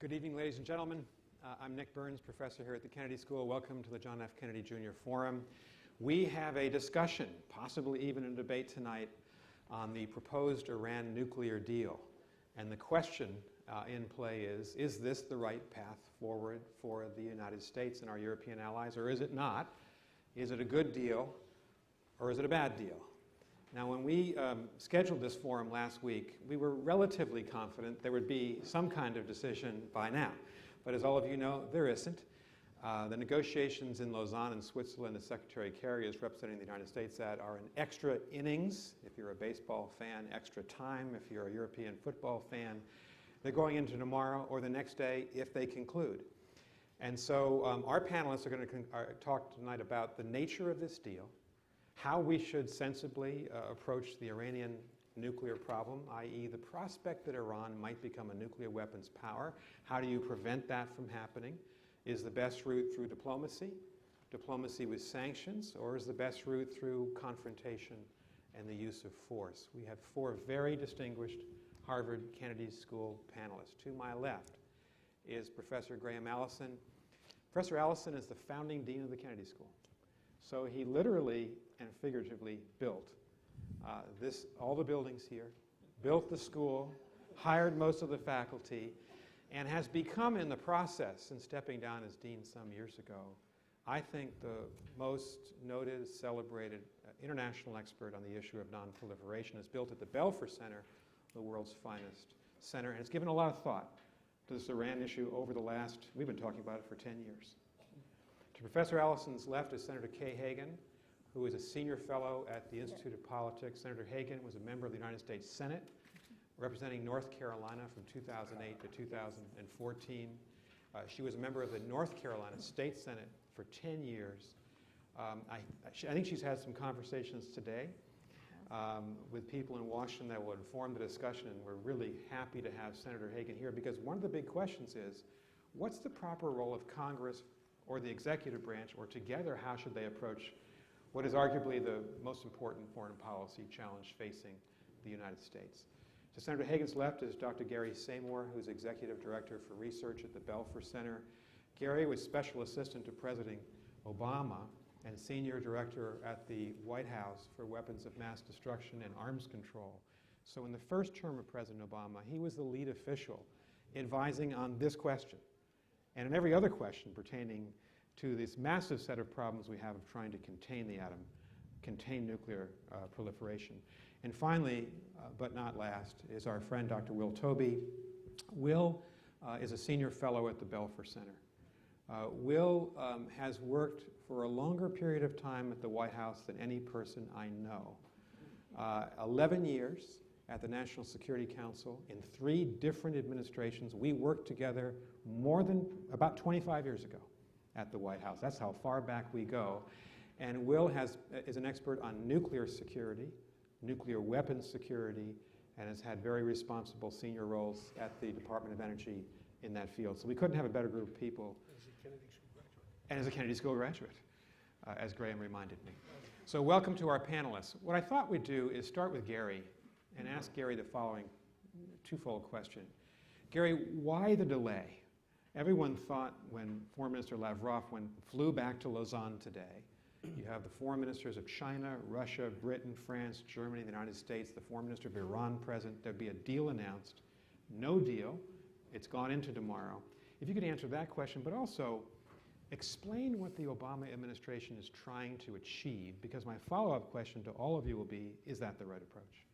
Good evening, ladies and gentlemen. I'm Nick Burns, professor here at the Kennedy School. Welcome to the John F. Kennedy Jr. Forum. We have a discussion, possibly even a debate tonight, on the proposed Iran nuclear deal. And the question in play is this the right path forward for the United States and our European allies, or is it not? Is it a good deal, or is it a bad deal? Now, when we scheduled this forum last week, we were relatively confident there would be some kind of decision by now. But as all of you know, there isn't. The negotiations in Lausanne and Switzerland, the Secretary Kerry is representing the United States at, are an extra innings, if you're a baseball fan, extra time, if you're a European football fan. They're going into tomorrow or the next day if they conclude. And so our panelists are going to talk tonight about the nature of this deal, how we should sensibly approach the Iranian nuclear problem, i.e. the prospect that Iran might become a nuclear weapons power. How do you prevent that from happening? Is the best route through diplomacy with sanctions, or is the best route through confrontation and the use of force? We have four very distinguished Harvard Kennedy School panelists. To my left is Professor Graham Allison. Professor Allison is the founding dean of the Kennedy School. So he literally and figuratively built all the buildings here, built the school, hired most of the faculty, and has become in the process, since stepping down as dean some years ago, I think the most noted, celebrated international expert on the issue of nonproliferation. Has built at the Belfer Center, the world's finest center, and has given a lot of thought to this Iran issue over the last, we've been talking about it for 10 years. To Professor Allison's left is Senator Kay Hagan, who is a senior fellow at the Institute of Politics. Senator Hagan was a member of the United States Senate, representing North Carolina from 2008 to 2014. She was a member of the North Carolina State Senate for 10 years. I think she's had some conversations today with people in Washington that will inform the discussion, and we're really happy to have Senator Hagan here, because one of the big questions is, what's the proper role of Congress or the executive branch, or together, how should they approach what is arguably the most important foreign policy challenge facing the United States? To Senator Hagan's left is Dr. Gary Samore, who's Executive Director for Research at the Belfer Center. Gary was Special Assistant to President Obama and Senior Director at the White House for Weapons of Mass Destruction and Arms Control. So in the first term of President Obama, he was the lead official advising on this question and on every other question pertaining to this massive set of problems we have of trying to contain the atom, contain nuclear proliferation. And finally, but not last, is our friend Dr. Will Tobey. Will is a senior fellow at the Belfer Center. Will has worked for a longer period of time at the White House than any person I know. 11 years at the National Security Council in 3 different administrations. We worked together more than about 25 years ago at the White House. That's how far back we go. And Will is an expert on nuclear security, nuclear weapons security, and has had very responsible senior roles at the Department of Energy in that field. So we couldn't have a better group of people. As a Kennedy School graduate. And as a Kennedy School graduate, as Graham reminded me. So welcome to our panelists. What I thought we'd do is start with Gary and ask Gary the following twofold question. Gary, why the delay? Everyone thought when Foreign Minister Lavrov flew back to Lausanne today, you have the foreign ministers of China, Russia, Britain, France, Germany, the United States, the foreign minister of Iran present. There'd be a deal announced. No deal. It's gone into tomorrow. If you could answer that question, but also explain what the Obama administration is trying to achieve, because my follow-up question to all of you will be, is that the right approach?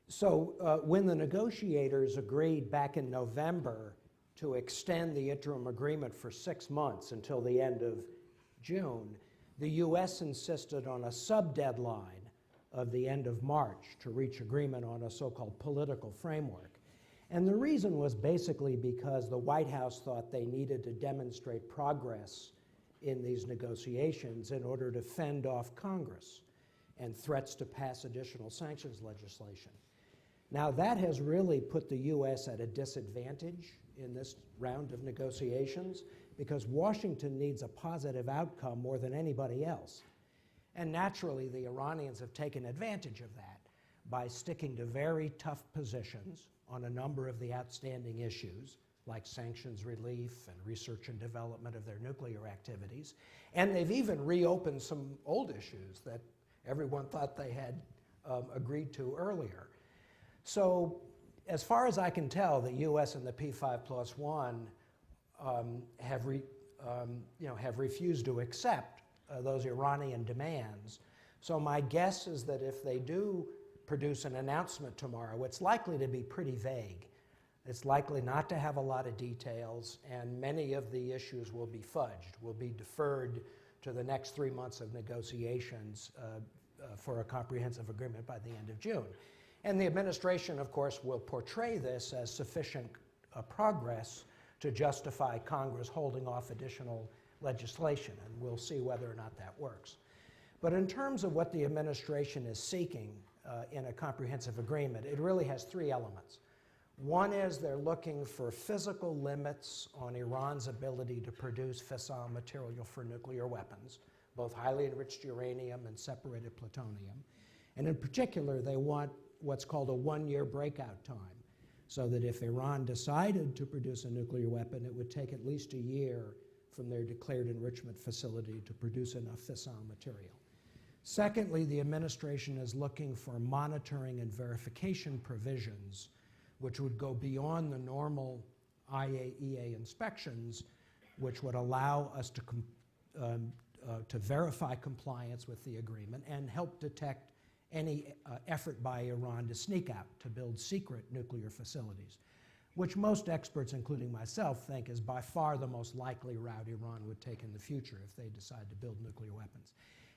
So when the negotiators agreed back in November to extend the interim agreement for 6 months until the end of June, the U.S. insisted on a sub-deadline of the end of March to reach agreement on a so-called political framework. And the reason was basically because the White House thought they needed to demonstrate progress in these negotiations in order to fend off Congress and threats to pass additional sanctions legislation. Now, that has really put the U.S. at a disadvantage in this round of negotiations, because Washington needs a positive outcome more than anybody else. And naturally, the Iranians have taken advantage of that by sticking to very tough positions on a number of the outstanding issues, like sanctions relief and research and development of their nuclear activities. And they've even reopened some old issues that everyone thought they had agreed to earlier. So as far as I can tell, the US and the P5+1 have refused to accept those Iranian demands. So my guess is that if they do produce an announcement tomorrow, it's likely to be pretty vague. It's likely not to have a lot of details, and many of the issues will be fudged, will be deferred to the next 3 months of negotiations for a comprehensive agreement by the end of June. And the administration, of course, will portray this as sufficient progress to justify Congress holding off additional legislation, and we'll see whether or not that works. But in terms of what the administration is seeking in a comprehensive agreement, it really has 3 elements. One is they're looking for physical limits on Iran's ability to produce fissile material for nuclear weapons, both highly enriched uranium and separated plutonium. And in particular, they want what's called a 1-year breakout time, so that if Iran decided to produce a nuclear weapon, it would take at least a year from their declared enrichment facility to produce enough fissile material. Secondly, the administration is looking for monitoring and verification provisions which would go beyond the normal IAEA inspections, which would allow us to verify compliance with the agreement and help detect any effort by Iran to sneak out, to build secret nuclear facilities, which most experts, including myself, think is by far the most likely route Iran would take in the future if they decide to build nuclear weapons.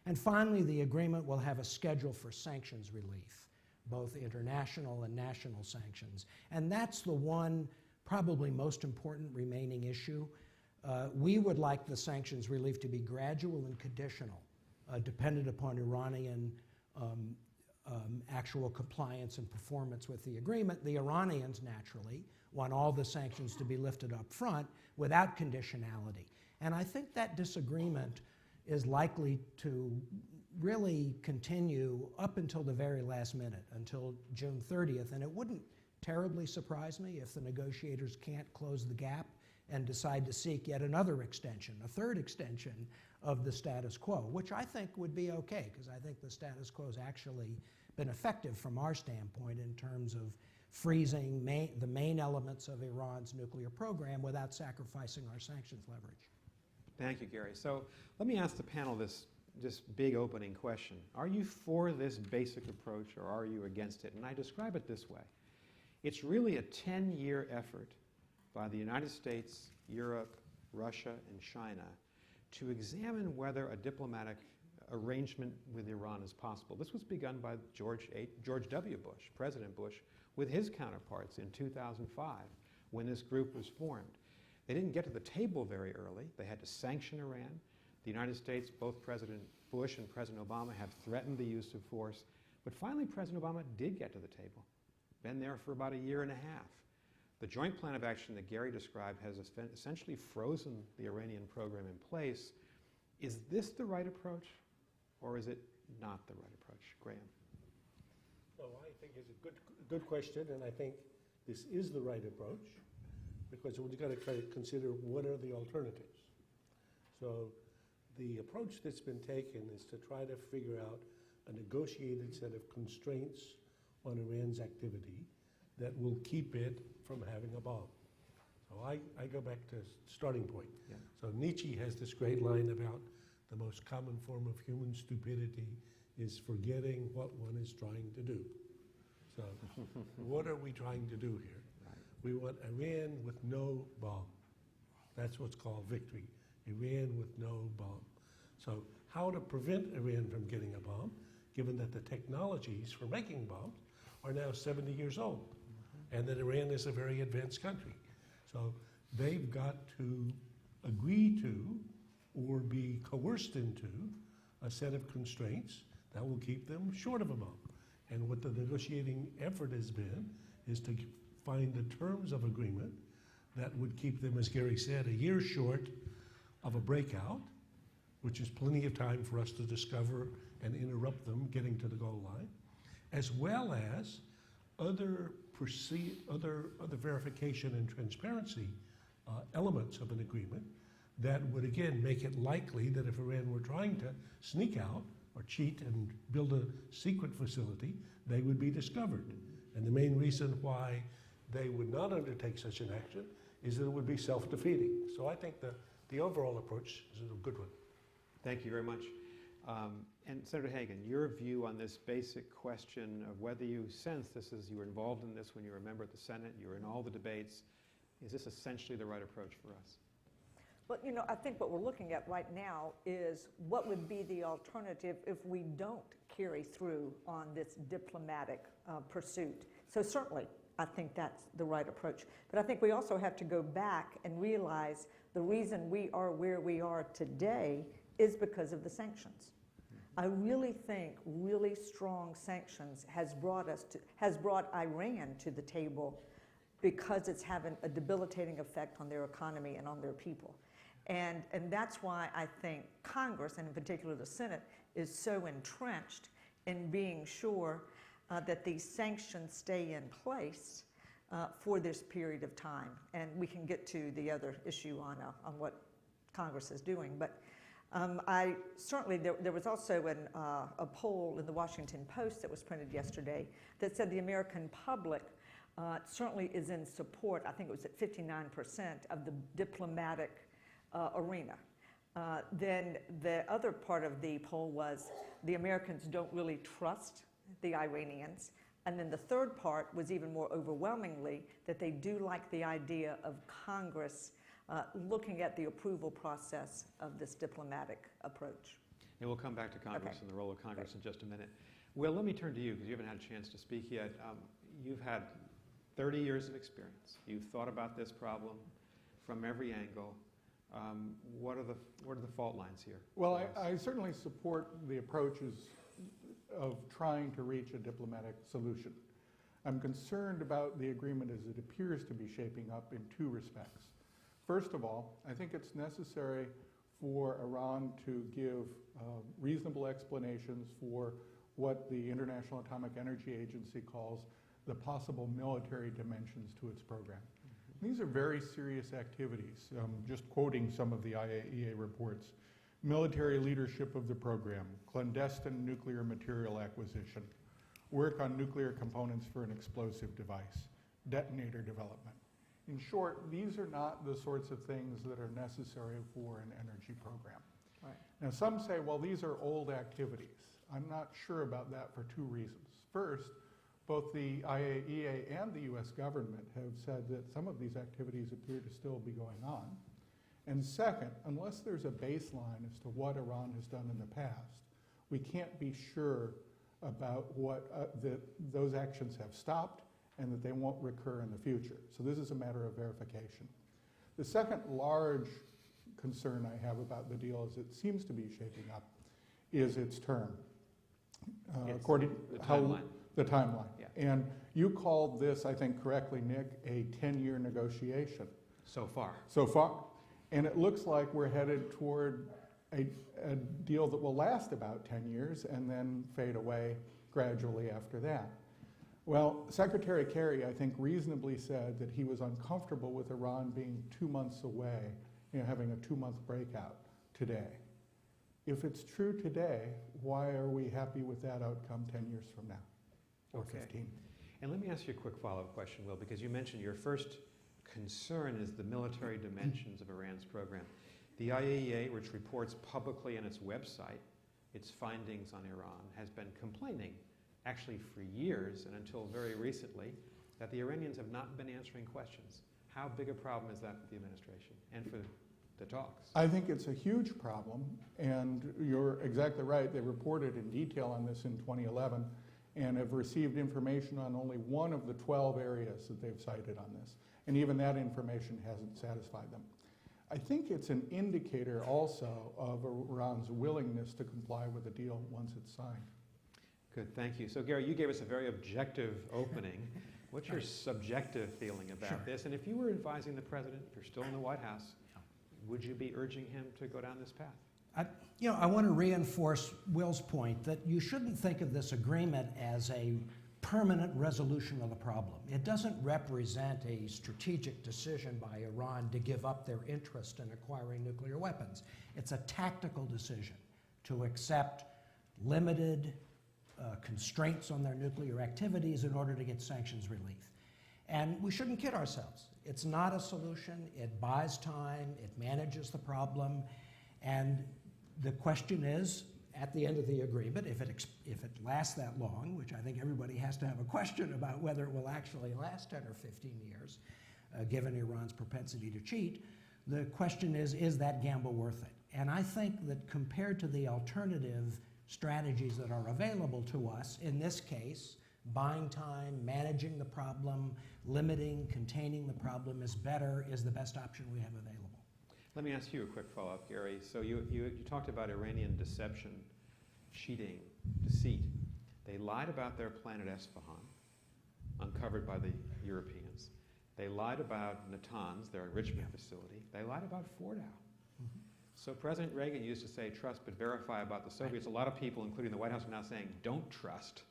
And finally, the agreement will have a schedule for sanctions relief, both international and national sanctions. And that's the one probably most important remaining issue. We would like the sanctions relief to be gradual and conditional, dependent upon Iranian actual compliance and performance with the agreement. The Iranians, naturally, want all the sanctions to be lifted up front without conditionality. And I think that disagreement is likely to really continue up until the very last minute, until June 30th. And it wouldn't terribly surprise me if the negotiators can't close the gap and decide to seek yet another extension, a third extension of the status quo, which I think would be okay, because I think the status quo has actually been effective from our standpoint in terms of freezing the main elements of Iran's nuclear program without sacrificing our sanctions leverage. Thank you, Gary. So let me ask the panel this big opening question. Are you for this basic approach, or are you against it? And I describe it this way. It's really a 10-year effort by the United States, Europe, Russia, and China to examine whether a diplomatic arrangement with Iran is possible. This was begun by George W. Bush, President Bush, with his counterparts in 2005 when this group was formed. They didn't get to the table very early. They had to sanction Iran. The United States, both President Bush and President Obama, have threatened the use of force. But finally, President Obama did get to the table. Been there for about a year and a half. The joint plan of action that Gary described has essentially frozen the Iranian program in place. Is this the right approach, or is it not the right approach? Graham. Well, I think it's a good question, and I think this is the right approach, because we've got to try to consider what are the alternatives. So the approach that's been taken is to try to figure out a negotiated set of constraints on Iran's activity that will keep it from having a bomb. So I go back to starting point. Yeah. So Nietzsche has this great line about the most common form of human stupidity is forgetting what one is trying to do. So what are we trying to do here? Right. We want Iran with no bomb. That's what's called victory. Iran with no bomb. So how to prevent Iran from getting a bomb, given that the technologies for making bombs are now 70 years old, and that Iran is a very advanced country. So they've got to agree to or be coerced into a set of constraints that will keep them short of a bomb. And what the negotiating effort has been is to find the terms of agreement that would keep them, as Gary said, a year short of a breakout, which is plenty of time for us to discover and interrupt them getting to the goal line, as well as other foresee other verification and transparency elements of an agreement that would again make it likely that if Iran were trying to sneak out or cheat and build a secret facility, they would be discovered. And the main reason why they would not undertake such an action is that it would be self-defeating. So I think the overall approach is a good one. Thank you very much. And Senator Hagan, your view on this basic question of whether you sense this as you were involved in this when you were a member of the Senate, you were in all the debates, is this essentially the right approach for us? Well, you know, I think what we're looking at right now is what would be the alternative if we don't carry through on this diplomatic pursuit. So certainly, I think that's the right approach. But I think we also have to go back and realize the reason we are where we are today is because of the sanctions. I really think really strong sanctions has brought Iran to the table because it's having a debilitating effect on their economy and on their people. And that's why I think Congress, and in particular the Senate, is so entrenched in being sure that these sanctions stay in place for this period of time. And we can get to the other issue on what Congress is doing. But I certainly, there was also a poll in the Washington Post that was printed yesterday that said the American public certainly is in support, I think it was at 59%, of the diplomatic arena. Then the other part of the poll was the Americans don't really trust the Iranians. And then the third part was even more overwhelmingly that they do like the idea of Congress looking at the approval process of this diplomatic approach. And we'll come back to Congress and the role of Congress in just a minute. Will, let me turn to you because you haven't had a chance to speak yet. You've had 30 years of experience. You've thought about this problem from every angle. What are the fault lines here? Well, I certainly support the approaches of trying to reach a diplomatic solution. I'm concerned about the agreement as it appears to be shaping up in two respects. First of all, I think it's necessary for Iran to give reasonable explanations for what the International Atomic Energy Agency calls the possible military dimensions to its program. These are very serious activities. Just quoting some of the IAEA reports. Military leadership of the program, clandestine nuclear material acquisition, work on nuclear components for an explosive device, detonator development. In short, these are not the sorts of things that are necessary for an energy program. Right. Now some say, well, these are old activities. I'm not sure about that for two reasons. First, both the IAEA and the US government have said that some of these activities appear to still be going on. And second, unless there's a baseline as to what Iran has done in the past, we can't be sure about that those actions have stopped and that they won't recur in the future. So this is a matter of verification. The second large concern I have about the deal as it seems to be shaping up is its term. According the how timeline. The timeline. Yeah. And you called this, I think correctly, Nick, a 10-year negotiation. So far. So far. And it looks like we're headed toward a deal that will last about 10 years and then fade away gradually after that. Well, Secretary Kerry, I think, reasonably said that he was uncomfortable with Iran being 2 months away, having a 2-month breakout today. If it's true today, why are we happy with that outcome 10 years from now, or 15? And let me ask you a quick follow-up question, Will, because you mentioned your first concern is the military dimensions of Iran's program. The IAEA, which reports publicly on its website its findings on Iran, has been complaining, actually for years and until very recently, that the Iranians have not been answering questions. How big a problem is that for the administration and for the talks? I think it's a huge problem, and you're exactly right. They reported in detail on this in 2011 and have received information on only one of the 12 areas that they've cited on this. And even that information hasn't satisfied them. I think it's an indicator also of Iran's willingness to comply with the deal once it's signed. Good, thank you. So Gary, you gave us a very objective opening. What's your subjective feeling about this? And if you were advising the president, if you're still in the White House, would you be urging him to go down this path? I want to reinforce Will's point that you shouldn't think of this agreement as a permanent resolution of the problem. It doesn't represent a strategic decision by Iran to give up their interest in acquiring nuclear weapons. It's a tactical decision to accept limited constraints on their nuclear activities in order to get sanctions relief. And we shouldn't kid ourselves. It's not a solution. It buys time. It manages the problem. And the question is, at the end of the agreement, if it lasts that long, which I think everybody has to have a question about whether it will actually last 10 or 15 years, given Iran's propensity to cheat, the question is that gamble worth it? And I think that compared to the alternative strategies that are available to us, in this case, buying time, managing the problem, limiting, containing the problem is the best option we have available. Let me ask you a quick follow-up, Gary. So you talked about Iranian deception, cheating, deceit. They lied about their plan at Esfahan, uncovered by the Europeans. They lied about Natanz, their enrichment facility. They lied about Fordow. Mm-hmm. So President Reagan used to say, trust but verify about the Soviets. A lot of people, including the White House, are now saying, don't trust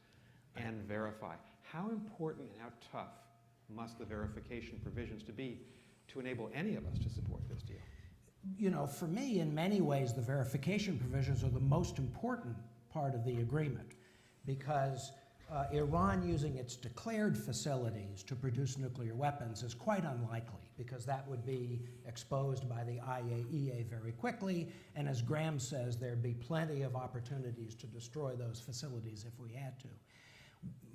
and verify. How important and how tough must the verification provisions be to enable any of us to support this deal? You know, for me, in many ways, the verification provisions are the most important part of the agreement because Iran using its declared facilities to produce nuclear weapons is quite unlikely because that would be exposed by the IAEA very quickly, and as Graham says, there'd be plenty of opportunities to destroy those facilities if we had to.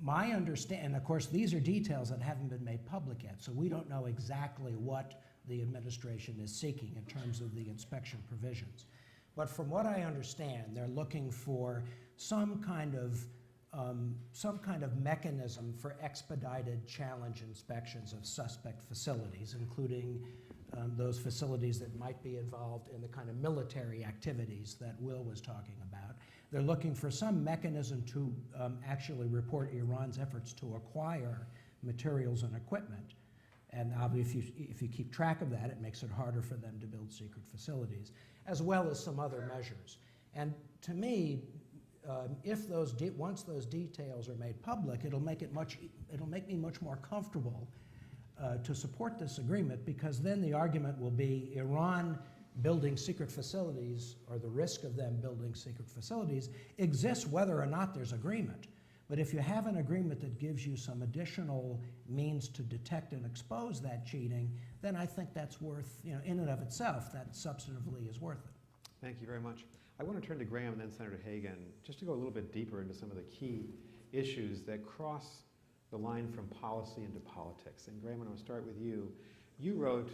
My understanding, of course, these are details that haven't been made public yet, so we don't know exactly what the administration is seeking in terms of the inspection provisions. But from what I understand, they're looking for some kind of mechanism for expedited challenge inspections of suspect facilities, including those facilities that might be involved in the kind of military activities that Will was talking about. They're looking for some mechanism to actually report Iran's efforts to acquire materials and equipment. And obviously, if you keep track of that, it makes it harder for them to build secret facilities, as well as some other measures. And to me, once those details are made public, it'll make me much more comfortable to support this agreement, because then the argument will be Iran building secret facilities, or the risk of them building secret facilities, exists whether or not there's agreement. But if you have an agreement that gives you some additional means to detect and expose that cheating, then I think that's worth, in and of itself, that substantively is worth it. Thank you very much. I want to turn to Graham and then Senator Hagan, just to go a little bit deeper into some of the key issues that cross the line from policy into politics. And Graham, I want to start with you. You wrote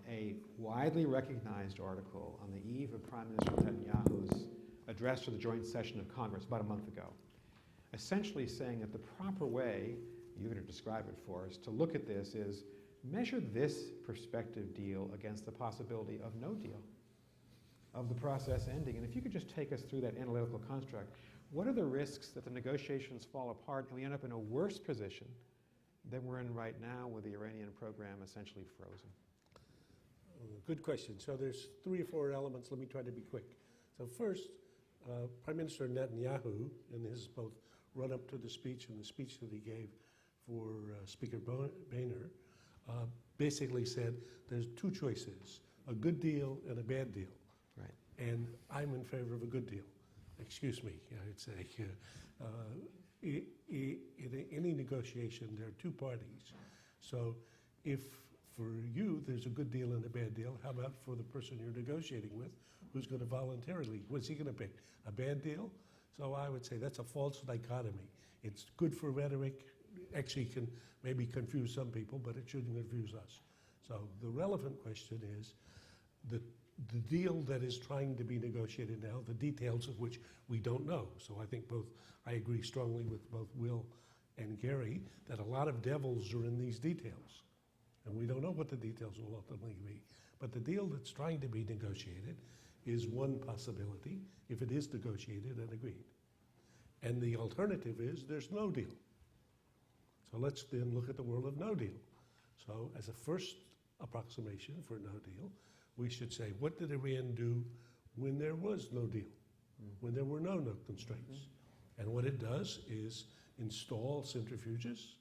a widely recognized article on the eve of Prime Minister Netanyahu's address to the joint session of Congress about a month ago, essentially saying that the proper way, you're going to describe it for us, to look at this is measure this prospective deal against the possibility of no deal, of the process ending. And if you could just take us through that analytical construct, what are the risks that the negotiations fall apart and we end up in a worse position than we're in right now with the Iranian program essentially frozen? Good question. So there's 3 or 4 elements. Let me try to be quick. So first, Prime Minister Netanyahu, in his both run-up to the speech and the speech that he gave for Speaker Boehner, basically said there's 2 choices, a good deal and a bad deal. Right. And I'm in favor of a good deal. Excuse me, I'd say. In any negotiation, there are 2 parties. So if for you there's a good deal and a bad deal, how about for the person you're negotiating with, who's going to voluntarily, what's he going to pick? A bad deal? So I would say that's a false dichotomy. It's good for rhetoric, actually can maybe confuse some people, but it shouldn't confuse us. So the relevant question is the deal that is trying to be negotiated now, the details of which we don't know. So I think I agree strongly with both Will and Gary that a lot of devils are in these details. And we don't know what the details will ultimately be. But the deal that's trying to be negotiated is one possibility if it is negotiated and agreed. And the alternative is there's no deal. So let's then look at the world of no deal. So as a first approximation for no deal, we should say, what did Iran do when there was no deal, when there were no constraints? And what it does is install centrifuges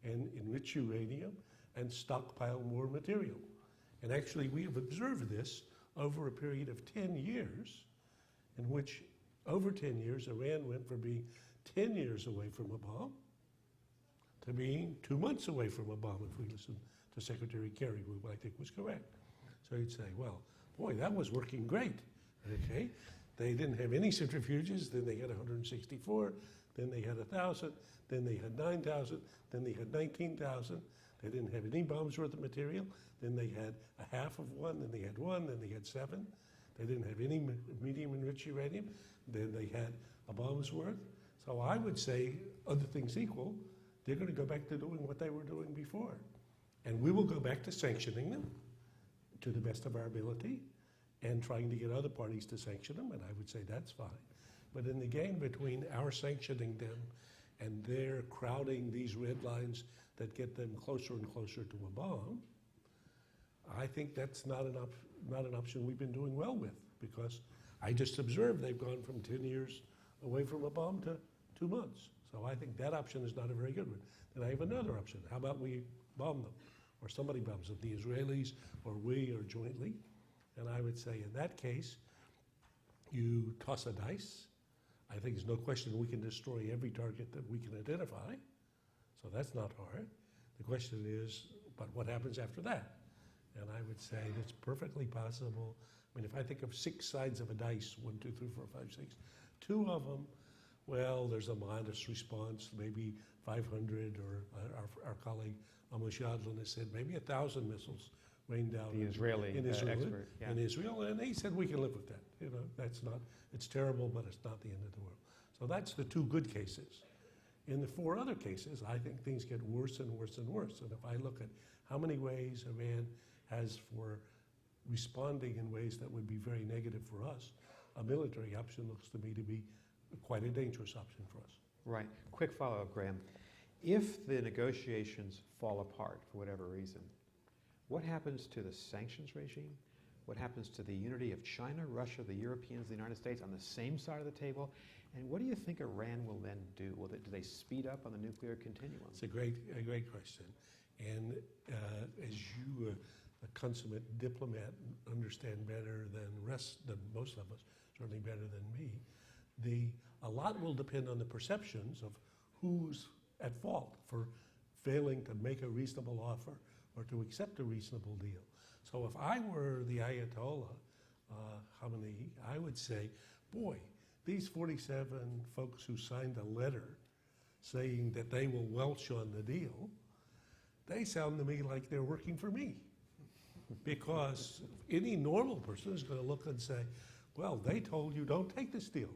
and enrich uranium and stockpile more material. And actually, we have observed this over a period of 10 years, in which over 10 years, Iran went from being 10 years away from a bomb to being 2 months away from a bomb, if we listen to Secretary Kerry, who I think was correct. So you'd say, well, boy, that was working great, okay? They didn't have any centrifuges, then they had 164, then they had 1,000, then they had 9,000, then they had 19,000. They didn't have any bombs worth of material, then they had a half of one, then they had one, then they had 7. They didn't have any medium enriched uranium, then they had a bomb's worth. So I would say, other things equal, they're going to go back to doing what they were doing before. And we will go back to sanctioning them to the best of our ability and trying to get other parties to sanction them, and I would say that's fine. But in the game between our sanctioning them and their crowding these red lines that get them closer and closer to a bomb, I think that's not an option we've been doing well with, because I just observed they've gone from 10 years away from a bomb to 2 months. So I think that option is not a very good one. Then I have another option. How about we bomb them, or somebody bombs them, the Israelis or we, or jointly? And I would say in that case, you toss a dice. I think there's no question we can destroy every target that we can identify. So that's not hard. The question is, but what happens after that? And I would say it's perfectly possible. I mean, if I think of 6 sides of a dice, 1, 2, 3, 4, 5, 6, 2 of them, well, there's a modest response, maybe 500, or our colleague Amos Yadlin has said maybe 1,000 missiles rained down The Israeli in Israel, expert. Yeah. in Israel, and he said we can live with that. You know, that's not, it's terrible, but it's not the end of the world. So that's the 2 good cases. In the 4 other cases, I think things get worse and worse and worse. And if I look at how many ways Iran has for responding in ways that would be very negative for us, a military option looks to me to be quite a dangerous option for us. Right. Quick follow-up, Graham. If the negotiations fall apart for whatever reason, what happens to the sanctions regime? What happens to the unity of China, Russia, the Europeans, the United States on the same side of the table? And what do you think Iran will then do? Do they speed up on the nuclear continuum? It's a great question. And as you, a consummate diplomat, understand better than most of us, certainly better than me, a lot will depend on the perceptions of who's at fault for failing to make a reasonable offer or to accept a reasonable deal. So if I were the Ayatollah Khamenei, I would say, boy, these 47 folks who signed a letter saying that they will welch on the deal, they sound to me like they're working for me. Because any normal person is going to look and say, well, they told you don't take this deal.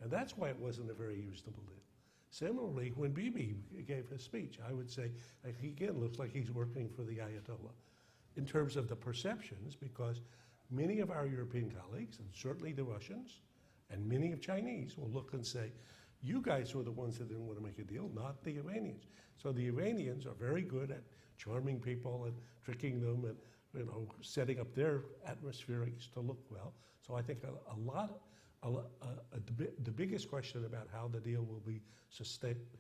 And that's why it wasn't a very reasonable deal. Similarly, when Bibi gave his speech, I would say, he again looks like he's working for the Ayatollah in terms of the perceptions, because many of our European colleagues, and certainly the Russians, and many of Chinese will look and say, you guys were the ones that didn't want to make a deal, not the Iranians. So the Iranians are very good at charming people and tricking them and setting up their atmospherics to look well. So I think the biggest question about how the deal will be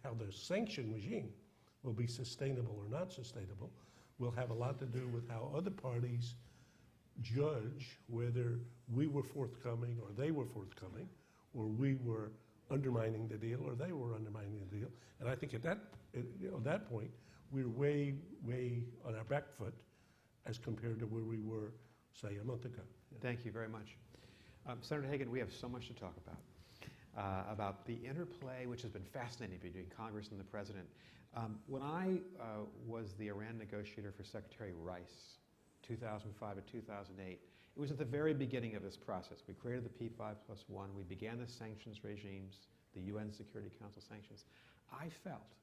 how the sanction regime will be sustainable or not sustainable will have a lot to do with how other parties judge whether we were forthcoming or they were forthcoming, or we were undermining the deal or they were undermining the deal. And I think at that point, we're way, way on our back foot as compared to where we were, say, a month ago. Yeah. Thank you very much. Senator Hagan, we have so much to talk about the interplay, which has been fascinating between Congress and the President. When I was the Iran negotiator for Secretary Rice, 2005 to 2008, it was at the very beginning of this process. We created the P5+1. We began the sanctions regimes, the UN Security Council sanctions. I felt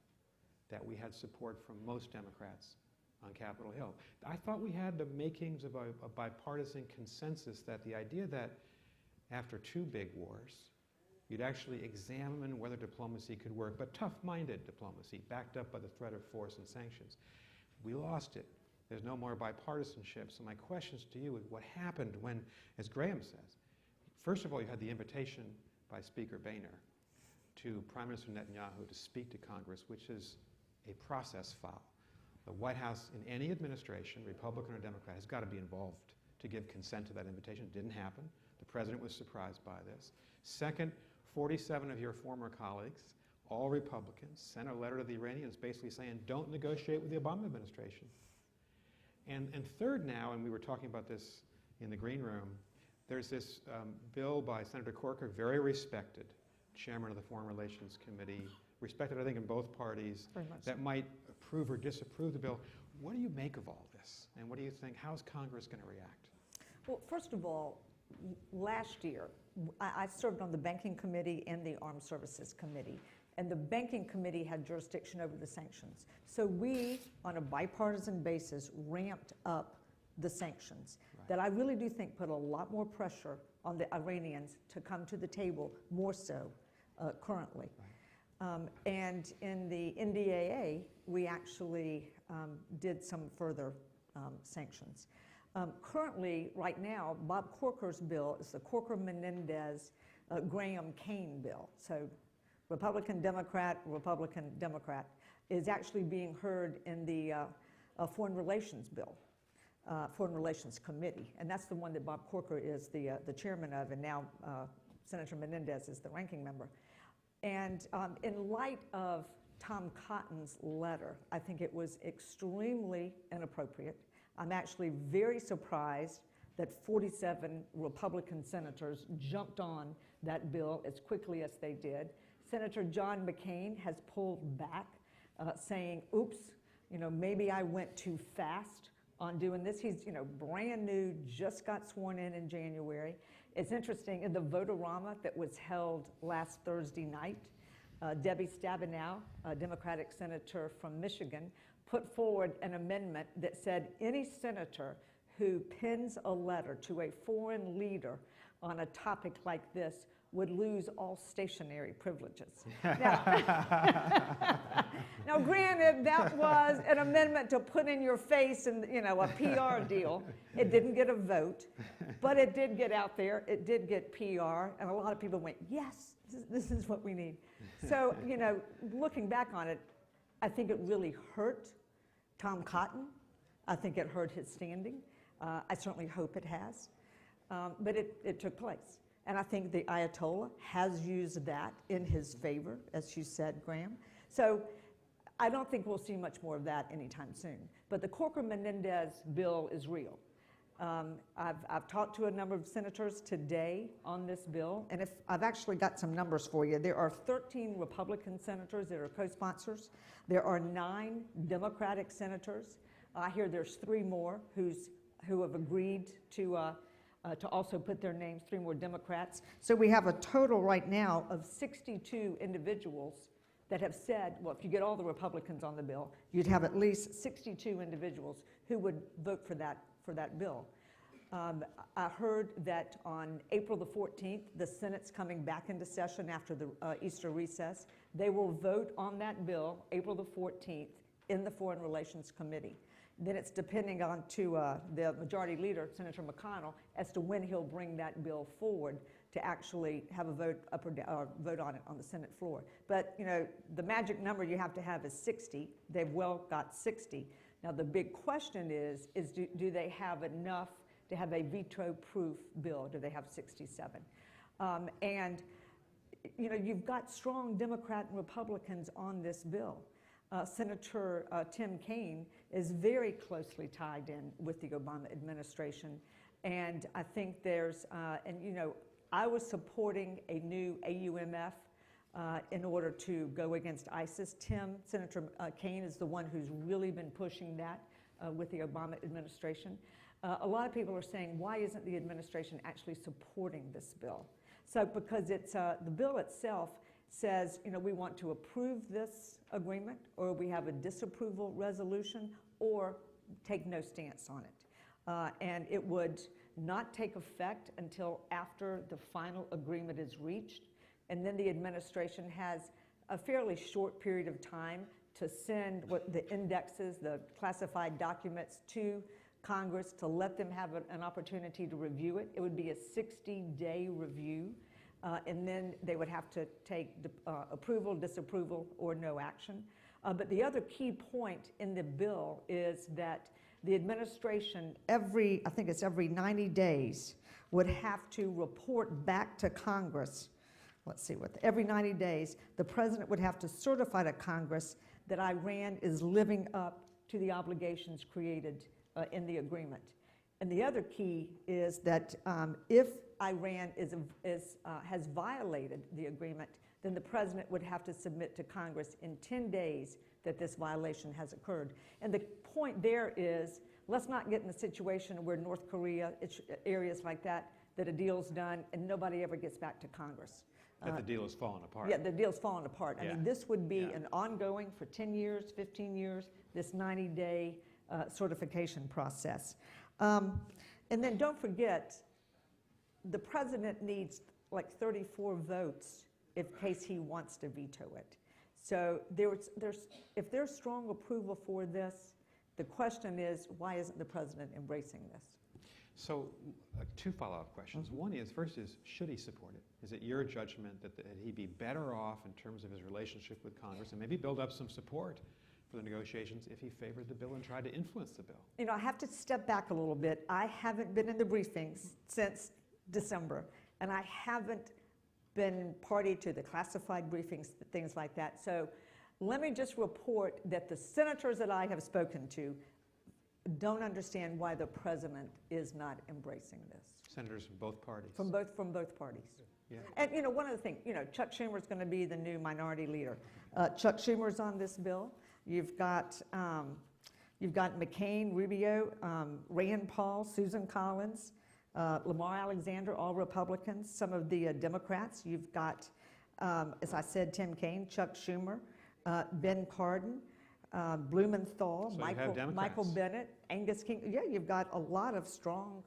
that we had support from most Democrats on Capitol Hill. I thought we had the makings of a bipartisan consensus that the idea that after 2 big wars, you'd actually examine whether diplomacy could work, but tough-minded diplomacy, backed up by the threat of force and sanctions. We lost it. There's no more bipartisanship. So my questions to you is what happened when, as Graham says, first of all, you had the invitation by Speaker Boehner to Prime Minister Netanyahu to speak to Congress, which is a process foul. The White House in any administration, Republican or Democrat, has got to be involved to give consent to that invitation. It didn't happen. The president was surprised by this. Second, 47 of your former colleagues, all Republicans, sent a letter to the Iranians basically saying, don't negotiate with the Obama administration. And third now, and we were talking about this in the green room, there's this bill by Senator Corker, very respected, chairman of the Foreign Relations Committee, respected, I think, in both parties, that might approve or disapprove the bill. What do you make of all this? And what do you think? How's Congress going to react? Well, first of all, last year, I served on the Banking Committee and the Armed Services Committee. And the Banking Committee had jurisdiction over the sanctions. So we, on a bipartisan basis, ramped up the sanctions that I really do think put a lot more pressure on the Iranians to come to the table, more so currently. And in the NDAA, we actually did some further sanctions. Currently, right now, Bob Corker's bill is the Corker-Menendez Graham-Cain bill. So Republican, Democrat, is actually being heard in the Foreign Relations bill, Foreign Relations Committee. And that's the one that Bob Corker is the chairman of, and now Senator Menendez is the ranking member. And in light of Tom Cotton's letter, I think it was extremely inappropriate. I'm actually very surprised that 47 Republican senators jumped on that bill as quickly as they did. Senator John McCain has pulled back, saying, oops, maybe I went too fast on doing this. He's, brand new, just got sworn in January. It's interesting, in the vote-a-rama that was held last Thursday night, Debbie Stabenow, a Democratic senator from Michigan, put forward an amendment that said any senator who pens a letter to a foreign leader on a topic like this would lose all stationary privileges. Now, granted, that was an amendment to put in your face and, a PR deal. It didn't get a vote, but it did get out there. It did get PR, and a lot of people went, yes, this is what we need. So, looking back on it, I think it really hurt Tom Cotton. I think it hurt his standing. I certainly hope it has, but it took place. And I think the Ayatollah has used that in his favor, as you said, Graham. So I don't think we'll see much more of that anytime soon. But the Corker-Menendez bill is real. I've talked to a number of senators today on this bill, and I've actually got some numbers for you. There are 13 Republican senators that are co-sponsors. There are 9 Democratic senators. I hear there's 3 more who have agreed to also put their names, 3 more Democrats. So we have a total right now of 62 individuals that have said, well, if you get all the Republicans on the bill, you'd have at least 62 individuals who would vote for that bill. I heard that on April the 14th, the Senate's coming back into session after the Easter recess. They will vote on that bill April the 14th in the Foreign Relations Committee. Then it's depending on the majority leader, Senator McConnell, as to when he'll bring that bill forward to actually have a vote up or down, or vote on it on the Senate floor. But the magic number you have to have is 60. They've well got 60. Now the big question is do they have enough to have a veto-proof bill? Do they have 67? And you've got strong Democrat and Republicans on this bill. Senator Tim Kaine is very closely tied in with the Obama administration. And I think there's, I was supporting a new AUMF in order to go against ISIS. Senator Kaine is the one who's really been pushing that with the Obama administration. A lot of people are saying, why isn't the administration actually supporting this bill? So because it's, the bill itself says, we want to approve this agreement, or we have a disapproval resolution, or take no stance on it. And it would not take effect until after the final agreement is reached. And then the administration has a fairly short period of time to send what the indexes, the classified documents, to Congress to let them have an opportunity to review it. It would be a 60-day review. and then they would have to take approval, disapproval, or no action. But the other key point in the bill is that the administration, I think it's every 90 days, would have to report back to Congress. Let's see, every 90 days, the president would have to certify to Congress that Iran is living up to the obligations created in the agreement. And the other key is that if Iran has violated the agreement, then the president would have to submit to Congress in 10 days that this violation has occurred. And the point there is, let's not get in a situation where North Korea, areas like that a deal's done and nobody ever gets back to Congress. That the deal is falling apart. Yeah, the deal's falling apart. I Yeah. mean, this would be Yeah. an ongoing for 10 years, 15 years, this 90-day certification process. And then don't forget, the president needs like 34 votes in case he wants to veto it. So if there's strong approval for this, the question is, why isn't the president embracing this? So, two follow-up questions. One is, first is, should he support it? Is it your judgment that he'd be better off in terms of his relationship with Congress and maybe build up some support for the negotiations if he favored the bill and tried to influence the bill? You know, I have to step back a little bit. I haven't been in the briefings since December, and I haven't been party to the classified briefings, things like that. So let me just report that the senators that I have spoken to don't understand why the president is not embracing this. Senators from both parties. From both parties. Yeah. And you know, one of the things, you know, Chuck Schumer is going to be the new minority leader. Chuck Schumer's on this bill. You've got McCain, Rubio, Rand Paul, Susan Collins, Lamar Alexander, all Republicans. Some of the Democrats. You've got, as I said, Tim Kaine, Chuck Schumer, Ben Cardin, Blumenthal, So Michael Bennett, Angus King. Yeah, you've got a lot of strong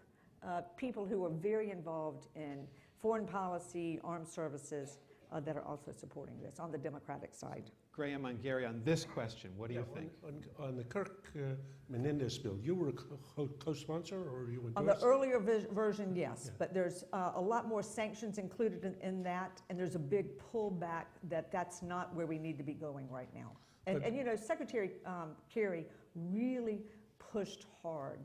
people who are very involved in foreign policy, armed services, that are also supporting this on the Democratic side. Graham and Gary, on this question, what do you think? On the Kirk-Menendez bill, you were a co-sponsor or you endorsed? On the earlier version, yes, but there's a lot more sanctions included in that, and there's a big pullback that's not where we need to be going right now. And you know, Secretary Kerry really pushed hard,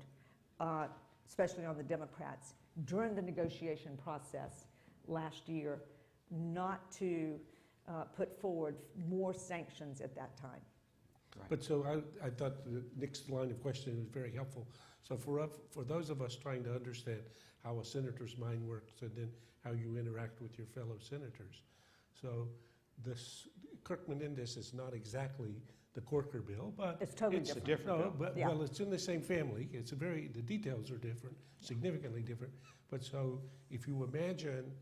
especially on the Democrats, during the negotiation process last year, not to put forward more sanctions at that time. Right. But so I thought the next line of questioning was very helpful. So for those of us trying to understand how a senator's mind works and then how you interact with your fellow senators. So this Kirk-Menendez is not exactly the Corker bill, but It's totally It's a different. different bill. but, Yeah. well, it's in the same family. It's the details are different, significantly different. But so if you imagine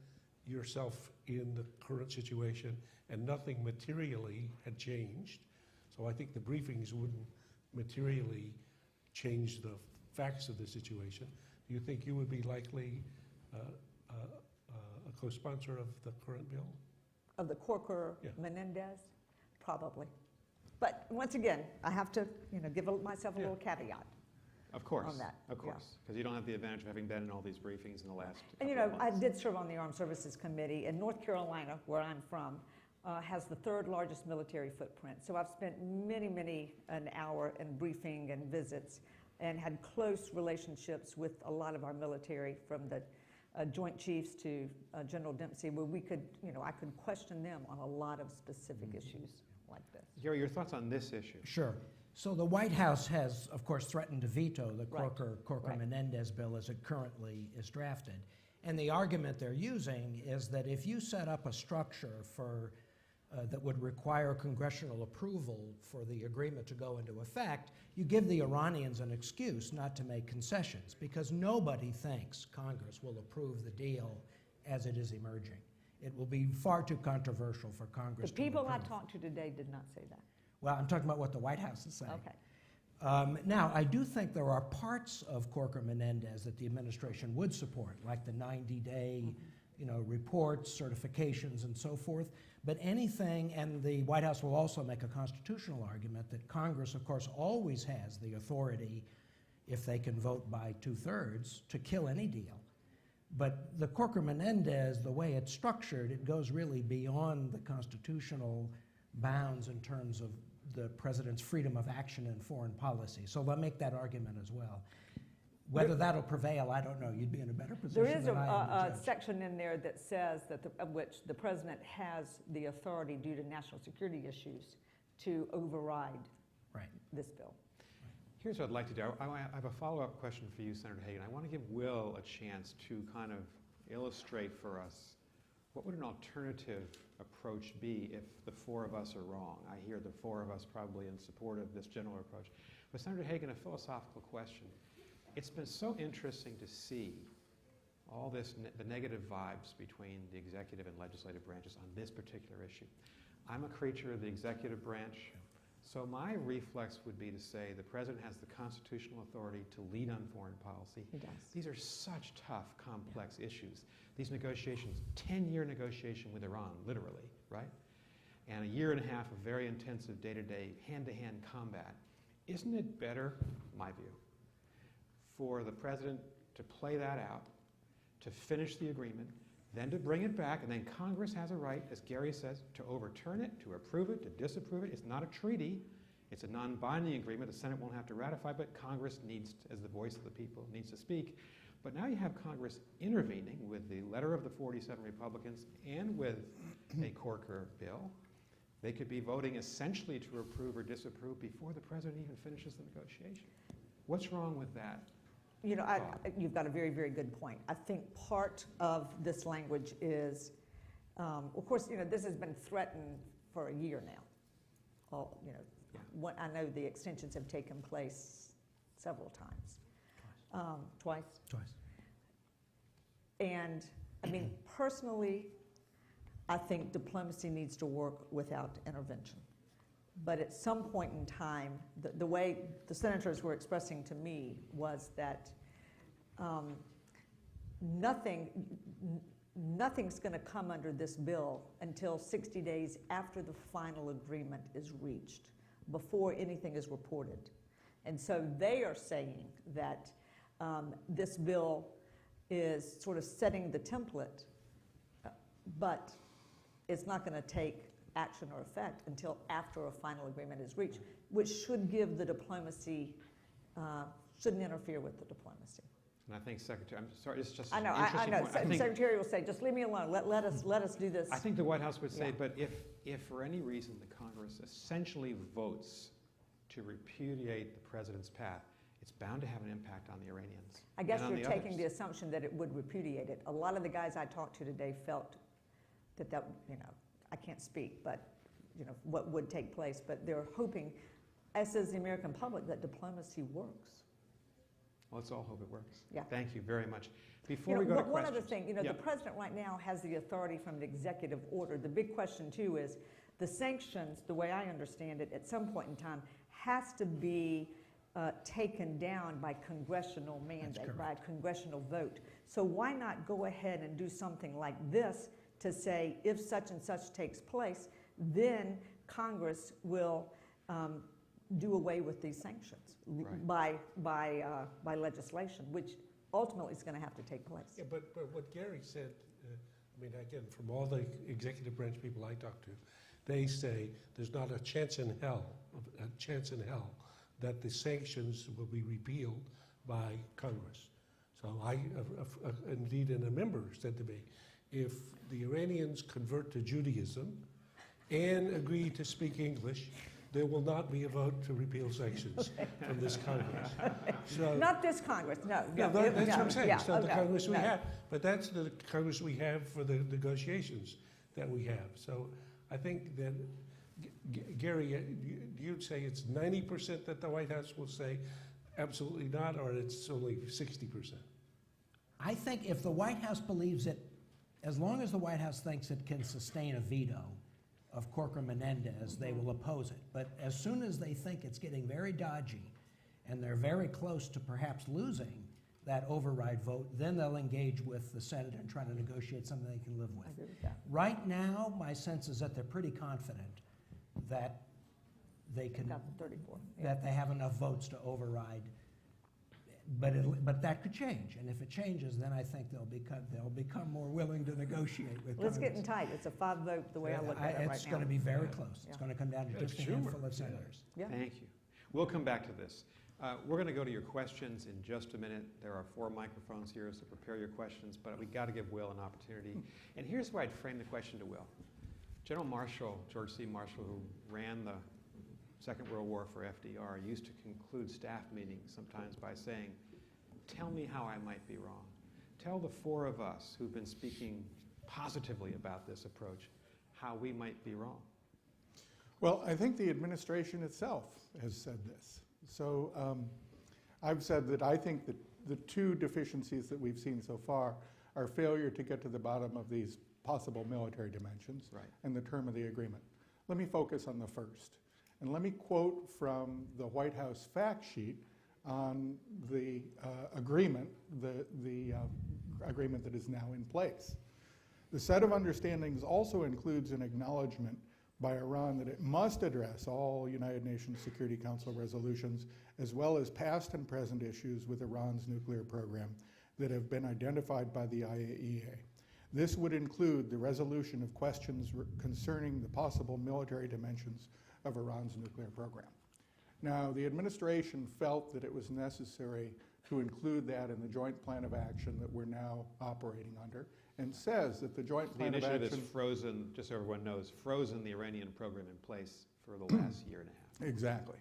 yourself in the current situation and nothing materially had changed, so I think the briefings wouldn't materially change the facts of the situation. Do you think you would be likely a co-sponsor of the current bill? Of the Corker Yeah. Menendez, probably. But once again, I have to, you know, give myself a little caveat. Of course, on that, of yeah. course, because you don't have the advantage of having been in all these briefings in the last And you couple know, of I months. did serve on the Armed Services Committee, and North Carolina, where I'm from, has the third largest military footprint. So I've spent many an hour in briefing and visits and had close relationships with a lot of our military, from the Joint Chiefs to General Dempsey, where we could, you know, I could question them on a lot of specific issues like this. Gary, your thoughts on this issue? Sure. So the White House has, of course, threatened to veto the Right. Corker-Menendez bill as it currently is drafted. And the argument they're using is that if you set up a structure for that would require congressional approval for the agreement to go into effect, you give the Iranians an excuse not to make concessions, because nobody thinks Congress will approve the deal as it is emerging. It will be far too controversial for Congress The to people I approve. talked to today did not say that. Well, I'm talking about what the White House is saying. Okay. Now, I do think there are parts of Corker-Menendez that the administration would support, like the 90-day, reports, certifications, and so forth. But anything, and the White House will also make a constitutional argument that Congress, of course, always has the authority, if they can vote by 2/3, to kill any deal. But the Corker-Menendez, the way it's structured, it goes really beyond the constitutional bounds in terms of the president's freedom of action in foreign policy. So they'll make that argument as well. Whether that'll prevail, I don't know. You'd be in a better position There is than I am to a judge. section in there that says that of which the president has the authority due to national security issues to override Right. this bill. Here's what I'd like to do. I have a follow-up question for you, Senator Hagan. I want to give Will a chance to kind of illustrate for us what would an alternative approach be if the four of us are wrong. I hear the four of us probably in support of this general approach. But Senator Hagan, a philosophical question. It's been so interesting to see all this, the negative vibes between the executive and legislative branches on this particular issue. I'm a creature of the executive branch. So my reflex would be to say the president has the constitutional authority to lead on foreign policy. He does. These are such tough, complex issues. These negotiations, 10-year negotiation with Iran, literally, right? And a year and a half of very intensive day-to-day, hand-to-hand combat. Isn't it better, in my view, for the president to play that out, to finish the agreement, then to bring it back, and then Congress has a right, as Gary says, to overturn it, to approve it, to disapprove it. It's not a treaty. It's a non-binding agreement. The Senate won't have to ratify, but Congress needs, as the voice of the people, needs to speak. But now you have Congress intervening with the letter of the 47 Republicans and with a Corker bill. They could be voting essentially to approve or disapprove before the president even finishes the negotiation. What's wrong with that? You know, you've got a very, very good point. I think part of this language is, of course, you know, this has been threatened for a year now. You know, Yeah. I know the extensions have taken place several times. Twice. Twice. And I mean, personally, I think diplomacy needs to work without intervention. But at some point in time, the way the senators were expressing to me was that nothing's going to come under this bill until 60 days after the final agreement is reached, before anything is reported. And so they are saying that this bill is sort of setting the template, but it's not going to take action or effect until after a final agreement is reached, which should give the diplomacy, shouldn't interfere with the diplomacy. And I think Secretary, I'm sorry, it's just I know, an interesting I know. point. I think, Secretary will say, just leave me alone. Let us do this. I think the White House would say, Yeah. but if for any reason the Congress essentially votes to repudiate the president's path, it's bound to have an impact on the Iranians. I guess and on you're the taking the others. assumption that it would repudiate it. A lot of the guys I talked to today felt that, you know, I can't speak, but, you know, what would take place. But they're hoping, as is the American public, that diplomacy works. Well, let's all hope it works. Yeah. Thank you very much. You Before know, we go to one questions. other thing, you know, Yeah. the president right now has the authority from the executive order. The big question, too, is the sanctions, the way I understand it, at some point in time, has to be taken down by congressional mandate, by a congressional vote. So why not go ahead and do something like this to say, if such and such takes place, then Congress will do away with these sanctions Right. by legislation, which ultimately is going to have to take place. Yeah, but what Gary said, I mean, again, from all the executive branch people I talk to, they say there's not a chance in hell that the sanctions will be repealed by Congress. So indeed, and a member said to me, if the Iranians convert to Judaism and agree to speak English, there will not be a vote to repeal sanctions from this Congress. So, Not this Congress, no. yeah, no, that's what I'm saying. yeah, It's not oh, the no, Congress we no. have, but that's the Congress we have for the negotiations that we have. So I think that, Gary, you'd say it's 90% that the White House will say absolutely not, or it's only 60%? I think if the White House believes it, as long as the White House thinks it can sustain a veto of Corker-Menendez, they will oppose it. But as soon as they think it's getting very dodgy and they're very close to perhaps losing that override vote, then they'll engage with the Senate and try to negotiate something they can live I with. agree with that. Right now, my sense is that they're pretty confident that they can, Got the 34. Yeah. that they have enough votes to override. But that could change, and if it changes, then I think they'll become more willing to negotiate with Well, it's getting Congress. tight. It's a 5 vote the way I look at it right now. It's going to be very close. It's Yeah. going to come down to It's just a Schumer. handful of senators. Yeah. Thank you. We'll come back to this. We're going to go to your questions in just a minute. There are 4 microphones here, so prepare your questions, but we got to give Will an opportunity. And here's where I'd frame the question to Will. General Marshall, George C. Marshall, who ran the Second World War for FDR, used to conclude staff meetings sometimes by saying, tell me how I might be wrong. Tell the 4 of us who've been speaking positively about this approach how we might be wrong. Well, I think the administration itself has said this. So I've said that I think that the 2 deficiencies that we've seen so far are failure to get to the bottom of these possible military dimensions and the term of the agreement. Let me focus on the first. And let me quote from the White House fact sheet on the agreement, the agreement that is now in place. The set of understandings also includes an acknowledgement by Iran that it must address all United Nations Security Council resolutions, as well as past and present issues with Iran's nuclear program that have been identified by the IAEA. This would include the resolution of questions concerning the possible military dimensions of Iran's nuclear program. Now, the administration felt that it was necessary to include that in the joint plan of action that we're now operating under, and says that the joint The plan of initiative action... is frozen, just so everyone knows, frozen the Iranian program in place for the last year and a half. Exactly.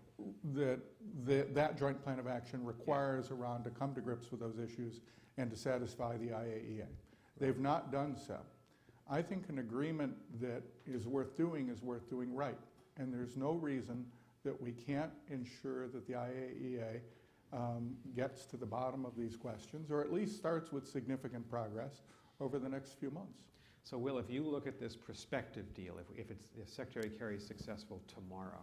That joint plan of action requires Iran to come to grips with those issues and to satisfy the IAEA. They've not done so. I think an agreement that is worth doing right, and there's no reason that we can't ensure that the IAEA gets to the bottom of these questions, or at least starts with significant progress over the next few months. So, Will, if you look at this prospective deal, if Secretary Kerry is successful tomorrow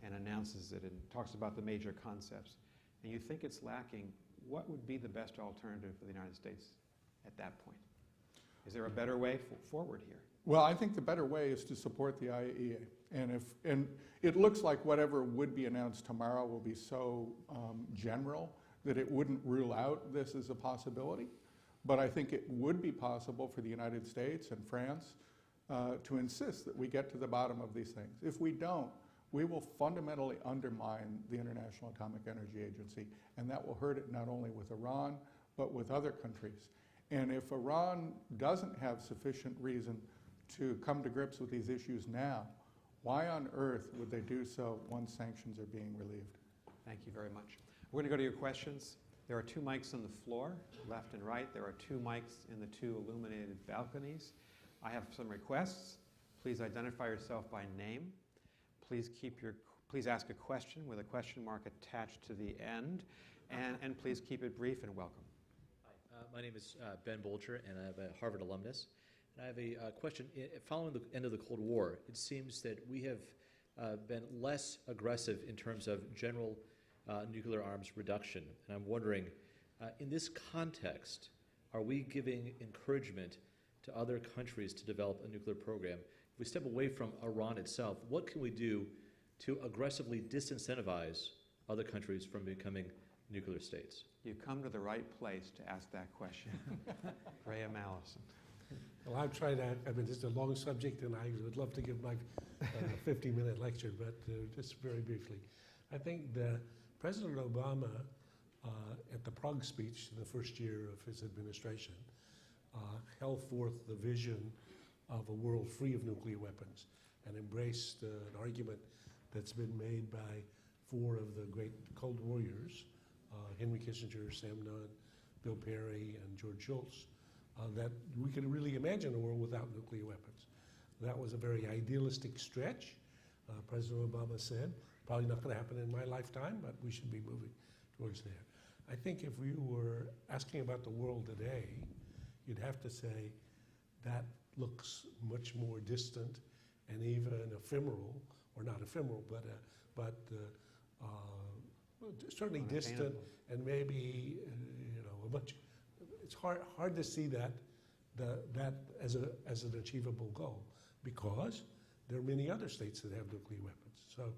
and announces it and talks about the major concepts, and you think it's lacking, what would be the best alternative for the United States at that point? Is there a better way forward here? Well, I think the better way is to support the IAEA. And it looks like whatever would be announced tomorrow will be so general that it wouldn't rule out this as a possibility. But I think it would be possible for the United States and France to insist that we get to the bottom of these things. If we don't, we will fundamentally undermine the International Atomic Energy Agency, and that will hurt it not only with Iran, but with other countries. And if Iran doesn't have sufficient reason to come to grips with these issues now, why on earth would they do so once sanctions are being relieved? Thank you very much. We're going to go to your questions. There are 2 mics on the floor, left and right. There are 2 mics in the 2 illuminated balconies. I have some requests. Please identify yourself by name. Please ask a question with a question mark attached to the end. And please keep it brief and welcome. Hi, my name is Ben Bolger, and I'm a Harvard alumnus. And I have a question. Following the end of the Cold War, it seems that we have been less aggressive in terms of general nuclear arms reduction. And I'm wondering, in this context, are we giving encouragement to other countries to develop a nuclear program? If we step away from Iran itself, what can we do to aggressively disincentivize other countries from becoming nuclear states? You come to the right place to ask that question. Graham Allison. Well, I've tried that. I mean, this is a long subject, and I would love to give my 50-minute lecture, but just very briefly. I think that President Obama, at the Prague speech in the first year of his administration, held forth the vision of a world free of nuclear weapons and embraced an argument that's been made by 4 of the great Cold Warriors, Henry Kissinger, Sam Nunn, Bill Perry, and George Shultz, that we could really imagine a world without nuclear weapons. That was a very idealistic stretch. President Obama said, probably not going to happen in my lifetime, but we should be moving towards there. I think if we were asking about the world today, you'd have to say that looks much more distant and even ephemeral, or not ephemeral, but certainly distant, and maybe a much. It's hard to see that as an achievable goal, because there are many other states that have nuclear weapons. So,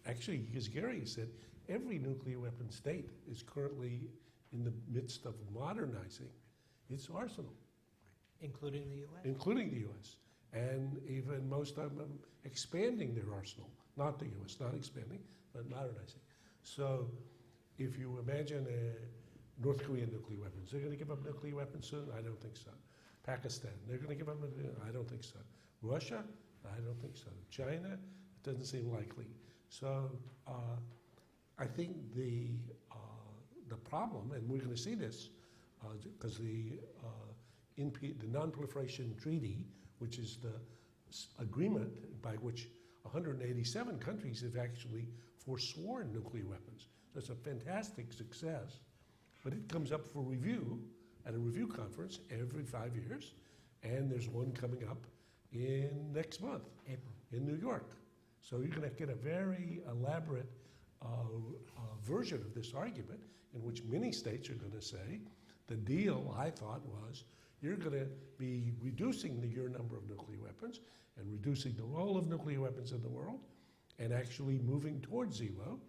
actually, as Gary said, every nuclear weapon state is currently in the midst of modernizing its arsenal, Including the U.S.? including the U.S. And even most of them expanding their arsenal. Not the U.S., not expanding, but modernizing. So if you imagine North Korean nuclear weapons, they're going to give up nuclear weapons soon? I don't think so. Pakistan, they're going to give up, I don't think so. Russia, I don't think so. China, it doesn't seem likely. So I think the problem, and we're going to see this, because the Non-Proliferation Treaty, which is the agreement by which 187 countries have actually forsworn nuclear weapons. So it's a fantastic success, but it comes up for review at a review conference every 5 years, and there's one coming up in next month, April, in New York. So you're going to get a very elaborate version of this argument in which many states are going to say, the deal, I thought, was you're going to be reducing your number of nuclear weapons and reducing the role of nuclear weapons in the world and actually moving towards zero,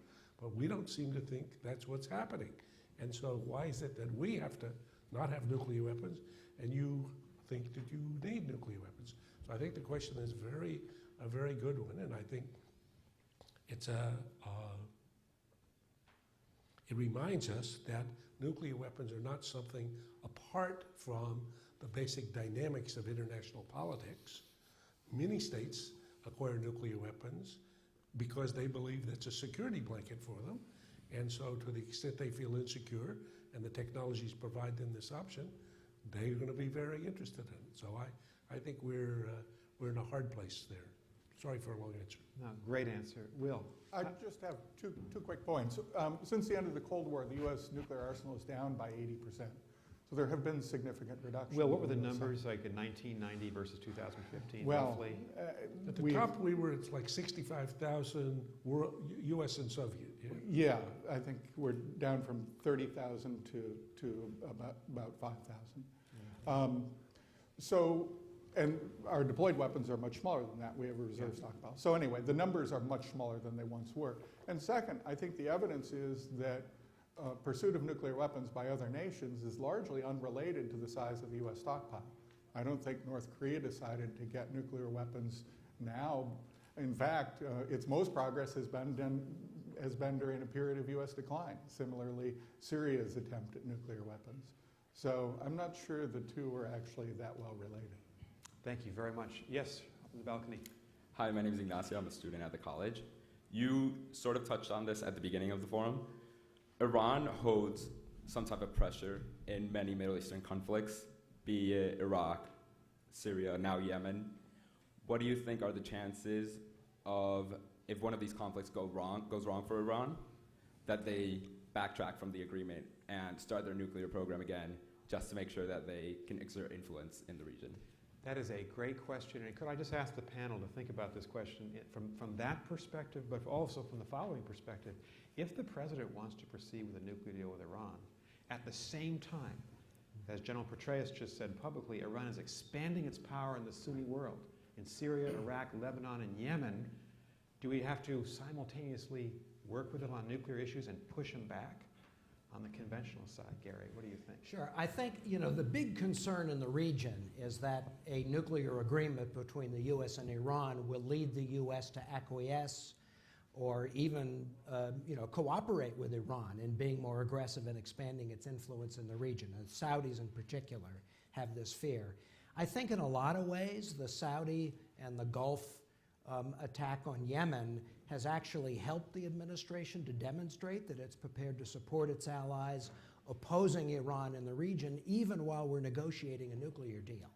but we don't seem to think that's what's happening. And so why is it that we have to not have nuclear weapons and you think that you need nuclear weapons? So I think the question is a very good one, and I think it's it reminds us that nuclear weapons are not something apart from the basic dynamics of international politics. Many states acquire nuclear weapons because they believe that's a security blanket for them, and so to the extent they feel insecure and the technologies provide them this option, they're going to be very interested in it. So I think we're in a hard place there. Sorry for a long answer. No, great answer. Will? I just have two quick points. Since the end of the Cold War, the U.S. nuclear arsenal is down by 80%. So there have been significant reductions. Will, what were the in US numbers like in 1990 versus 2015, Well, roughly? At the top, we were at like 65,000 U.S. and Soviet. Yeah, I think we're down from 30,000 to about 5,000. And our deployed weapons are much smaller than that. We have a reserve stockpile. So anyway, the numbers are much smaller than they once were. And second, I think the evidence is that pursuit of nuclear weapons by other nations is largely unrelated to the size of the U.S. stockpile. I don't think North Korea decided to get nuclear weapons now. In fact, its most progress has been during a period of U.S. decline. Similarly, Syria's attempt at nuclear weapons. So I'm not sure the two are actually that well related. Thank you very much. Yes, on the balcony. Hi, my name is Ignacio. I'm a student at the college. You sort of touched on this at the beginning of the forum. Iran holds some type of pressure in many Middle Eastern conflicts, be it Iraq, Syria, now Yemen. What do you think are the chances of, if one of these conflicts goes wrong for Iran, that they backtrack from the agreement and start their nuclear program again, just to make sure that they can exert influence in the region? That is a great question. And could I just ask the panel to think about this question from that perspective, but also from the following perspective. If the president wants to proceed with a nuclear deal with Iran, at the same time, as General Petraeus just said publicly, Iran is expanding its power in the Sunni world, in Syria, Iraq, Lebanon, and Yemen, do we have to simultaneously work with them on nuclear issues and push them back on the conventional side? Gary, what do you think? Sure. I think, the big concern in the region is that a nuclear agreement between the U.S. and Iran will lead the U.S. to acquiesce or even, cooperate with Iran in being more aggressive in expanding its influence in the region. And the Saudis in particular have this fear. I think in a lot of ways, the Saudi and the Gulf attack on Yemen has actually helped the administration to demonstrate that it's prepared to support its allies opposing Iran in the region, even while we're negotiating a nuclear deal.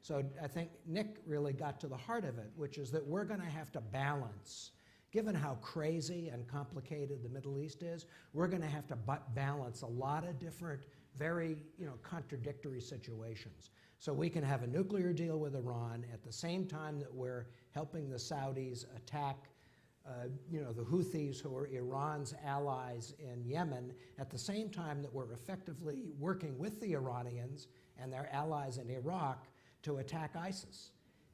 So I think Nick really got to the heart of it, which is that we're going to have to balance, given how crazy and complicated the Middle East is, we're going to have to balance a lot of different, very contradictory situations. So we can have a nuclear deal with Iran at the same time that we're helping the Saudis attack the Houthis, who are Iran's allies in Yemen, at the same time that we're effectively working with the Iranians and their allies in Iraq to attack ISIS.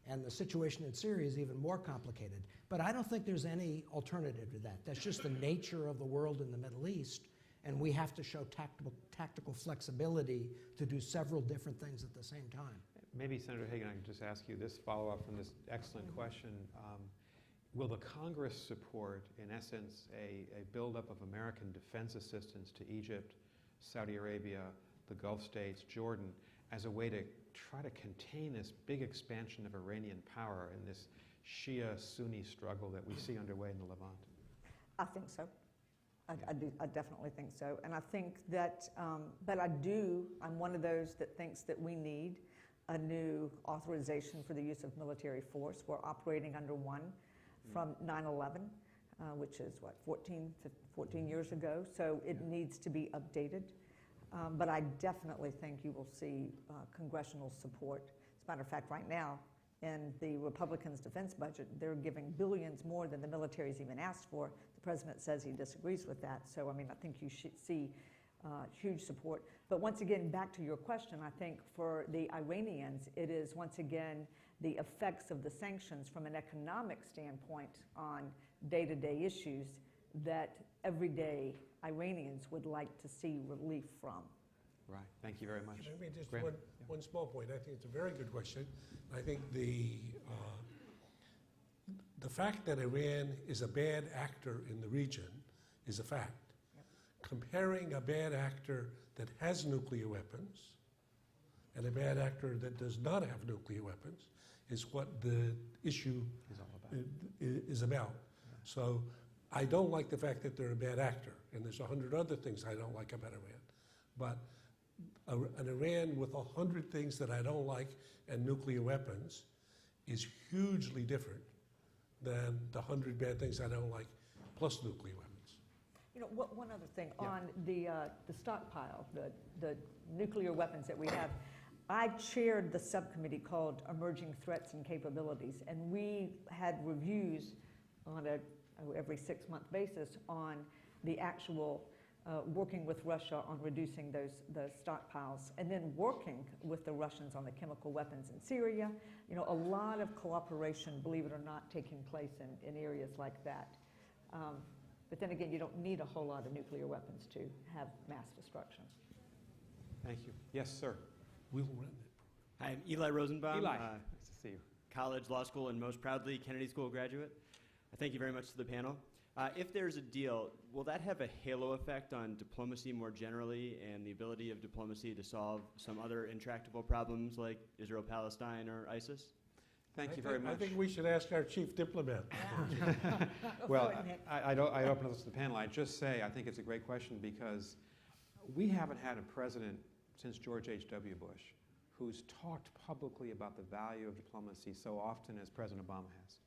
And the situation in Syria is even more complicated. But I don't think there's any alternative to that. That's just the nature of the world in the Middle East, and we have to show tactical flexibility to do several different things at the same time. Maybe, Senator Hagan, I can just ask you this follow-up from this excellent question. Will the Congress support, in essence, a buildup of American defense assistance to Egypt, Saudi Arabia, the Gulf states, Jordan, as a way to try to contain this big expansion of Iranian power in this Shia-Sunni struggle that we see underway in the Levant? I think so. I definitely think so. And I think that, but I'm one of those that thinks that we need a new authorization for the use of military force. We're operating under one from 9/11, which is, 14 years ago. So it needs to be updated. But I definitely think you will see congressional support. As a matter of fact, right now, in the Republicans' defense budget, they're giving billions more than the military's even asked for. The president says he disagrees with that. So, I mean, I think you should see huge support. But once again, back to your question, I think for the Iranians, it is once again the effects of the sanctions from an economic standpoint on day-to-day issues that everyday Iranians would like to see relief from. Right. Thank you very much. Maybe just Graham? one small point. I think it's a very good question. I think the fact that Iran is a bad actor in the region is a fact. Yep. Comparing a bad actor that has nuclear weapons and a bad actor that does not have nuclear weapons is what the issue Is all about. is about. So I don't like the fact that they're a bad actor, and there's 100 other things I don't like about Iran. But an Iran with 100 things that I don't like and nuclear weapons is hugely different than the 100 bad things I don't like plus nuclear weapons. You know, one other thing, Yeah. on the stockpile, the nuclear weapons that we have, I chaired the subcommittee called Emerging Threats and Capabilities, and we had reviews on every 6-month basis on the actual working with Russia on reducing the stockpiles, and then working with the Russians on the chemical weapons in Syria. You know, a lot of cooperation, believe it or not, taking place in areas like that. But then again, you don't need a whole lot of nuclear weapons to have mass destruction. Thank you. Yes, sir. We'll run it. Hi, I'm Eli Rosenbaum. Eli, nice to see you. College, law school, and most proudly Kennedy School graduate. Thank you very much to the panel. If there's a deal, will that have a halo effect on diplomacy more generally and the ability of diplomacy to solve some other intractable problems like Israel-Palestine or ISIS? Thank you very much. I think we should ask our chief diplomat. Well, I'd open this to the panel. I'd just say I think it's a great question because we haven't had a president since George H.W. Bush who's talked publicly about the value of diplomacy so often as President Obama has.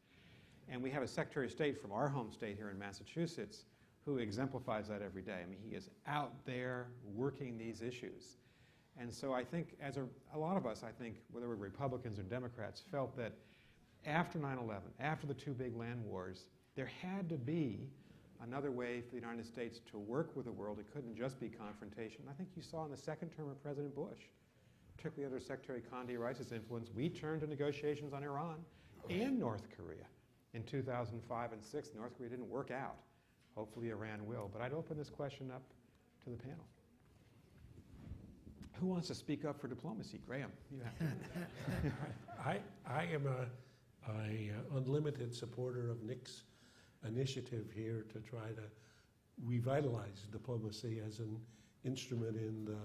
And we have a Secretary of State from our home state here in Massachusetts who exemplifies that every day. I mean, he is out there working these issues. And so I think, as a lot of us, I think, whether we're Republicans or Democrats, felt that after 9/11, after the two big land wars, there had to be another way for the United States to work with the world. It couldn't just be confrontation. I think you saw in the second term of President Bush, particularly under Secretary Condi Rice's influence, we turned to negotiations on Iran and North Korea. In 2005 and 2006, North Korea didn't work out. Hopefully Iran will. But I'd open this question up to the panel. Who wants to speak up for diplomacy? Graham, you have to. I am a unlimited supporter of Nick's initiative here to try to revitalize diplomacy as an instrument in the,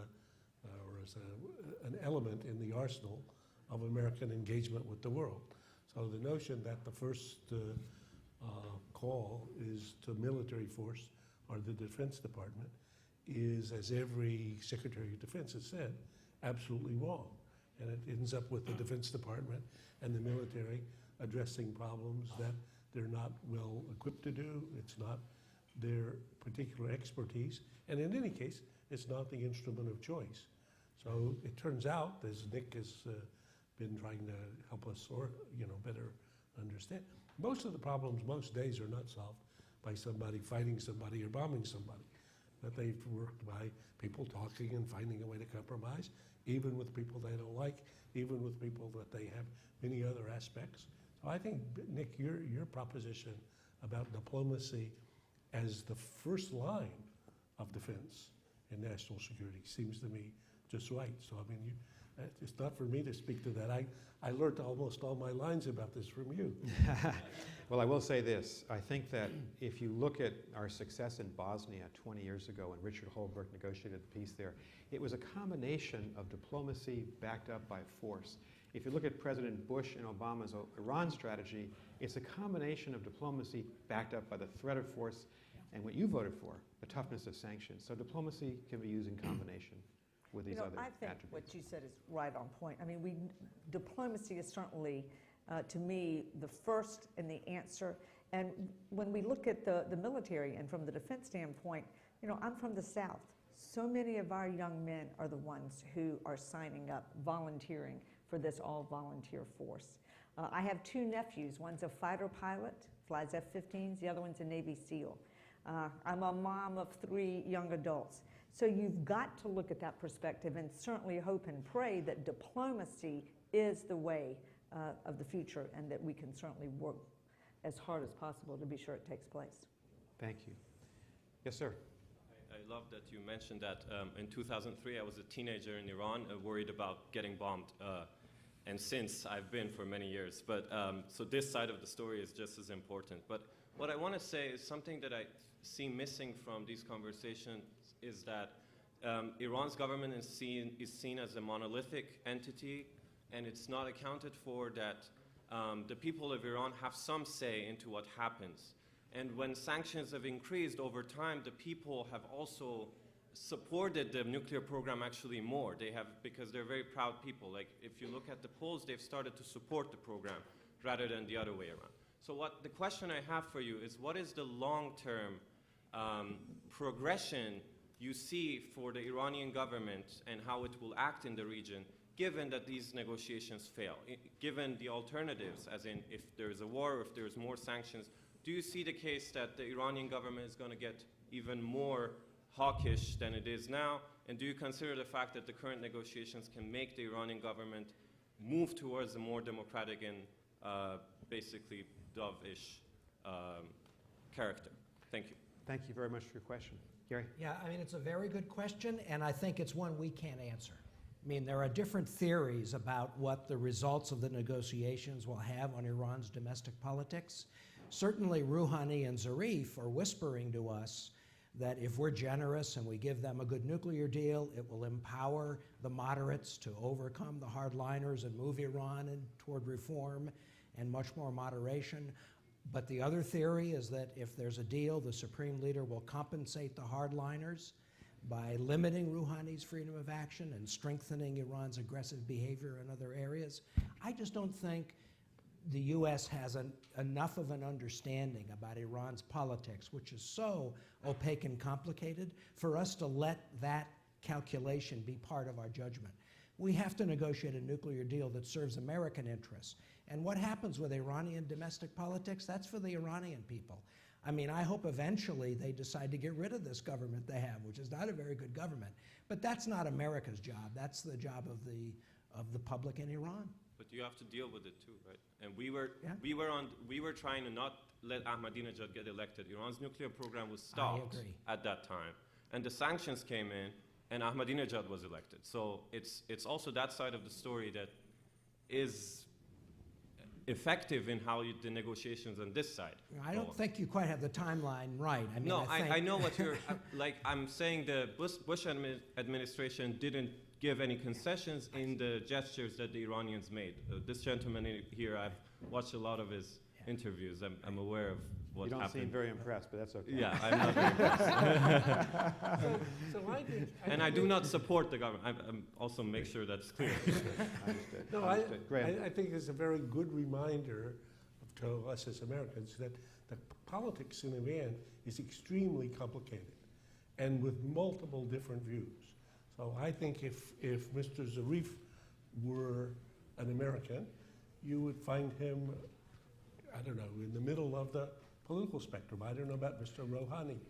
or as an element in the arsenal of American engagement with the world. So the notion that the first call is to military force or the Defense Department is, as every Secretary of Defense has said, absolutely wrong. And it ends up with the Defense Department and the military addressing problems that they're not well equipped to do. It's not their particular expertise. And in any case, it's not the instrument of choice. So it turns out, as Nick has been trying to help us better understand, most of the problems most days are not solved by somebody fighting somebody or bombing somebody. That they've worked by people talking and finding a way to compromise, even with people they don't like, even with people that they have many other aspects So I think, Nick, your proposition about diplomacy as the first line of defense in national security seems to me just right. So, I mean, it's not for me to speak to that. I learned almost all my lines about this from you. Well, I will say this. I think that if you look at our success in Bosnia 20 years ago when Richard Holbrooke negotiated the peace there, it was a combination of diplomacy backed up by force. If you look at President Bush and Obama's Iran strategy, it's a combination of diplomacy backed up by the threat of force and what you voted for, the toughness of sanctions. So diplomacy can be used in combination with these other I think attributes. what you said is right on point. I mean, diplomacy is certainly, to me, the first and the answer. And when we look at the military and from the defense standpoint, I'm from the South. So many of our young men are the ones who are signing up, volunteering for this all-volunteer force. I have two nephews. One's a fighter pilot, flies F-15s. The other one's a Navy SEAL. I'm a mom of 3 young adults. So you've got to look at that perspective and certainly hope and pray that diplomacy is the way of the future and that we can certainly work as hard as possible to be sure it takes place. Thank you. Yes, sir. I love that you mentioned that in 2003 I was a teenager in Iran worried about getting bombed. And since I've been for many years. But so this side of the story is just as important. But what I want to say is something that I see missing from these conversations is that Iran's government is seen as a monolithic entity, and it's not accounted for that the people of Iran have some say into what happens. And when sanctions have increased over time, the people have also supported the nuclear program actually more. They have, because they're very proud people. Like if you look at the polls, they've started to support the program rather than the other way around. So the question I have for you is, what is the long-term progression you see for the Iranian government and how it will act in the region, given that these negotiations fail? Given the alternatives, as in if there's a war or if there's more sanctions, do you see the case that the Iranian government is going to get even more hawkish than it is now? And do you consider the fact that the current negotiations can make the Iranian government move towards a more democratic and basically dove-ish character? Thank you. Thank you very much for your question. Gary? Yeah, I mean, it's a very good question, and I think it's one we can't answer. I mean, there are different theories about what the results of the negotiations will have on Iran's domestic politics. Certainly, Rouhani and Zarif are whispering to us that if we're generous and we give them a good nuclear deal, it will empower the moderates to overcome the hardliners and move Iran toward reform and much more moderation. But the other theory is that if there's a deal, the supreme leader will compensate the hardliners by limiting Rouhani's freedom of action and strengthening Iran's aggressive behavior in other areas. I just don't think the U.S. has enough of an understanding about Iran's politics, which is so opaque and complicated, for us to let that calculation be part of our judgment. We have to negotiate a nuclear deal that serves American interests. And what happens with Iranian domestic politics, that's for the Iranian people. I mean, I hope eventually they decide to get rid of this government they have, which is not a very good government. But that's not America's job. That's the job of the public in Iran. But you have to deal with it too, right? And we were trying to not let Ahmadinejad get elected. Iran's nuclear program was stopped at that time, and the sanctions came in, and Ahmadinejad was elected. So it's also that side of the story that is effective in how the negotiations on this side. I don't think you quite have the timeline right. I mean, no, I know what you're like. I'm saying the Bush administration didn't give any concessions in the gestures that the Iranians made. This gentleman here, I've watched a lot of his interviews. I'm aware of what happened. You don't seem very impressed, but that's okay. Yeah, I'm not very impressed. And I do not support the government. I'm also make sure that's clear. Understood. No, Understood. I think it's a very good reminder to us as Americans that the politics in Iran is extremely complicated and with multiple different views. So I think if Mr. Zarif were an American, you would find him, I don't know, in the middle of the political spectrum. I don't know about Mr. Rouhani.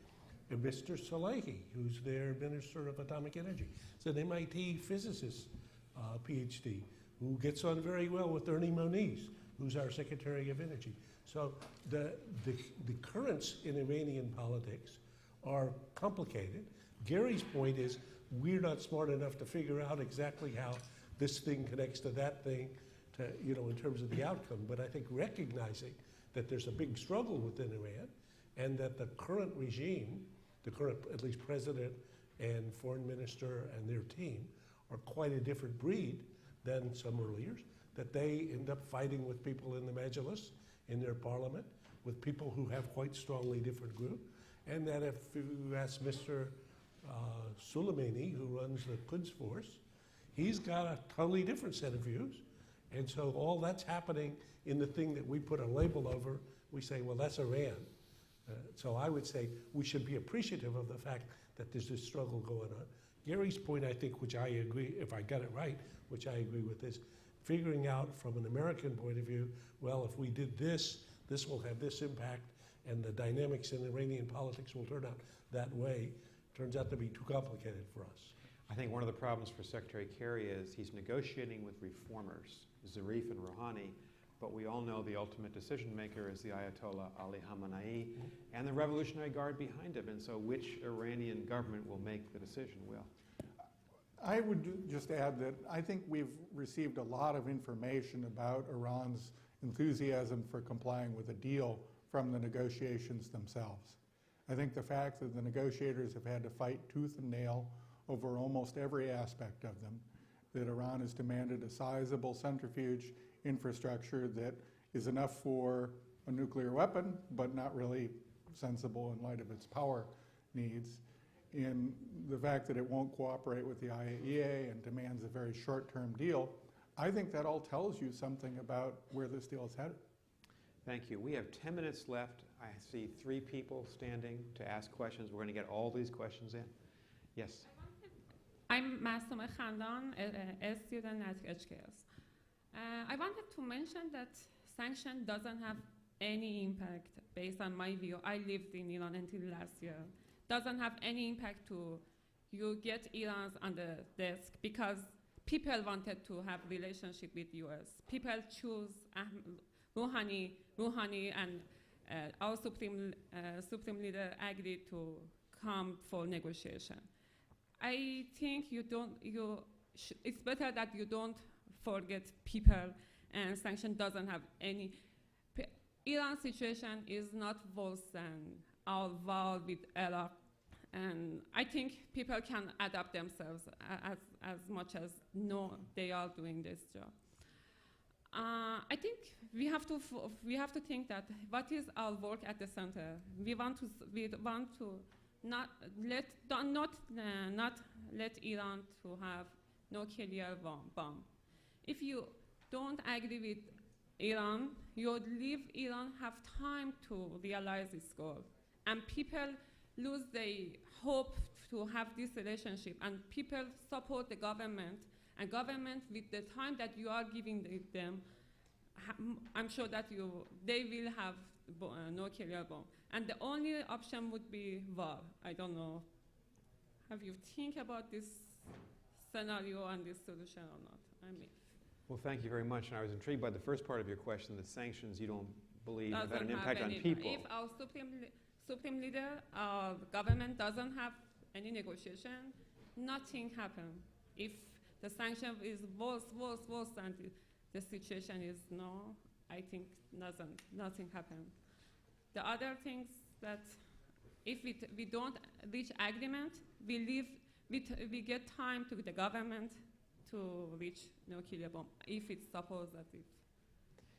And Mr. Salehi, who's their Minister of Atomic Energy. He's an MIT physicist, PhD, who gets on very well with Ernie Moniz, who's our Secretary of Energy. So the currents in Iranian politics are complicated. Gary's point is we're not smart enough to figure out exactly how this thing connects to that thing, to, in terms of the outcome. But I think recognizing that there's a big struggle within Iran and that the current regime, the current at least president and foreign minister and their team are quite a different breed than some earlier, that they end up fighting with people in the Majlis, in their parliament, with people who have quite strongly different groups, and that if you ask Mr. Soleimani, who runs the Quds Force, he's got a totally different set of views. And so all that's happening in the thing that we put a label over, we say, well, that's Iran. So I would say we should be appreciative of the fact that there's this struggle going on. Gary's point, I think, which I agree, if I got it right, which I agree with, is figuring out from an American point of view, well, if we did this, this will have this impact, and the dynamics in Iranian politics will turn out that way. Turns out to be too complicated for us. I think one of the problems for Secretary Kerry is he's negotiating with reformers, Zarif and Rouhani, but we all know the ultimate decision maker is the Ayatollah Ali Khamenei and the Revolutionary Guard behind him. And so which Iranian government will make the decision? Will? I would just add that I think we've received a lot of information about Iran's enthusiasm for complying with a deal from the negotiations themselves. I think the fact that the negotiators have had to fight tooth and nail over almost every aspect of them, that Iran has demanded a sizable centrifuge infrastructure that is enough for a nuclear weapon, but not really sensible in light of its power needs, in the fact that it won't cooperate with the IAEA and demands a very short-term deal, I think that all tells you something about where this deal is headed. Thank you. We have 10 minutes left. I see 3 people standing to ask questions. We're going to get all these questions in. Yes. I'm Samore a student at HKS. I wanted to mention that sanction doesn't have any impact based on my view. I lived in Iran until last year. Doesn't have any impact to you get Iran on the desk because people wanted to have relationship with US. People choose Rouhani and our supreme leader agreed to come for negotiation. I think it's better that you don't forget people, and sanction doesn't have any. Iran's situation is not worse than our war with Iraq, and I think people can adapt themselves as much as they are doing this job. I think we have to think that what is our work at the center. We want to not let Iran to have nuclear bomb. If you don't agree with Iran, you leave Iran have time to realize its goal, and people lose their hope to have this relationship, and people support the government, and government with the time that you are giving them, I'm sure that they will have nuclear bomb. And the only option would be war. I don't know. Have you think about this scenario and this solution or not? Well, thank you very much. And I was intrigued by the first part of your question, that sanctions you don't believe have had an impact on people. If our supreme leader, our government doesn't have any negotiation, nothing happens. If the sanction is worse and the situation is I think nothing happens. The other things that if we don't reach agreement, we get time to the government to reach nuclear bomb, if it's supposed that it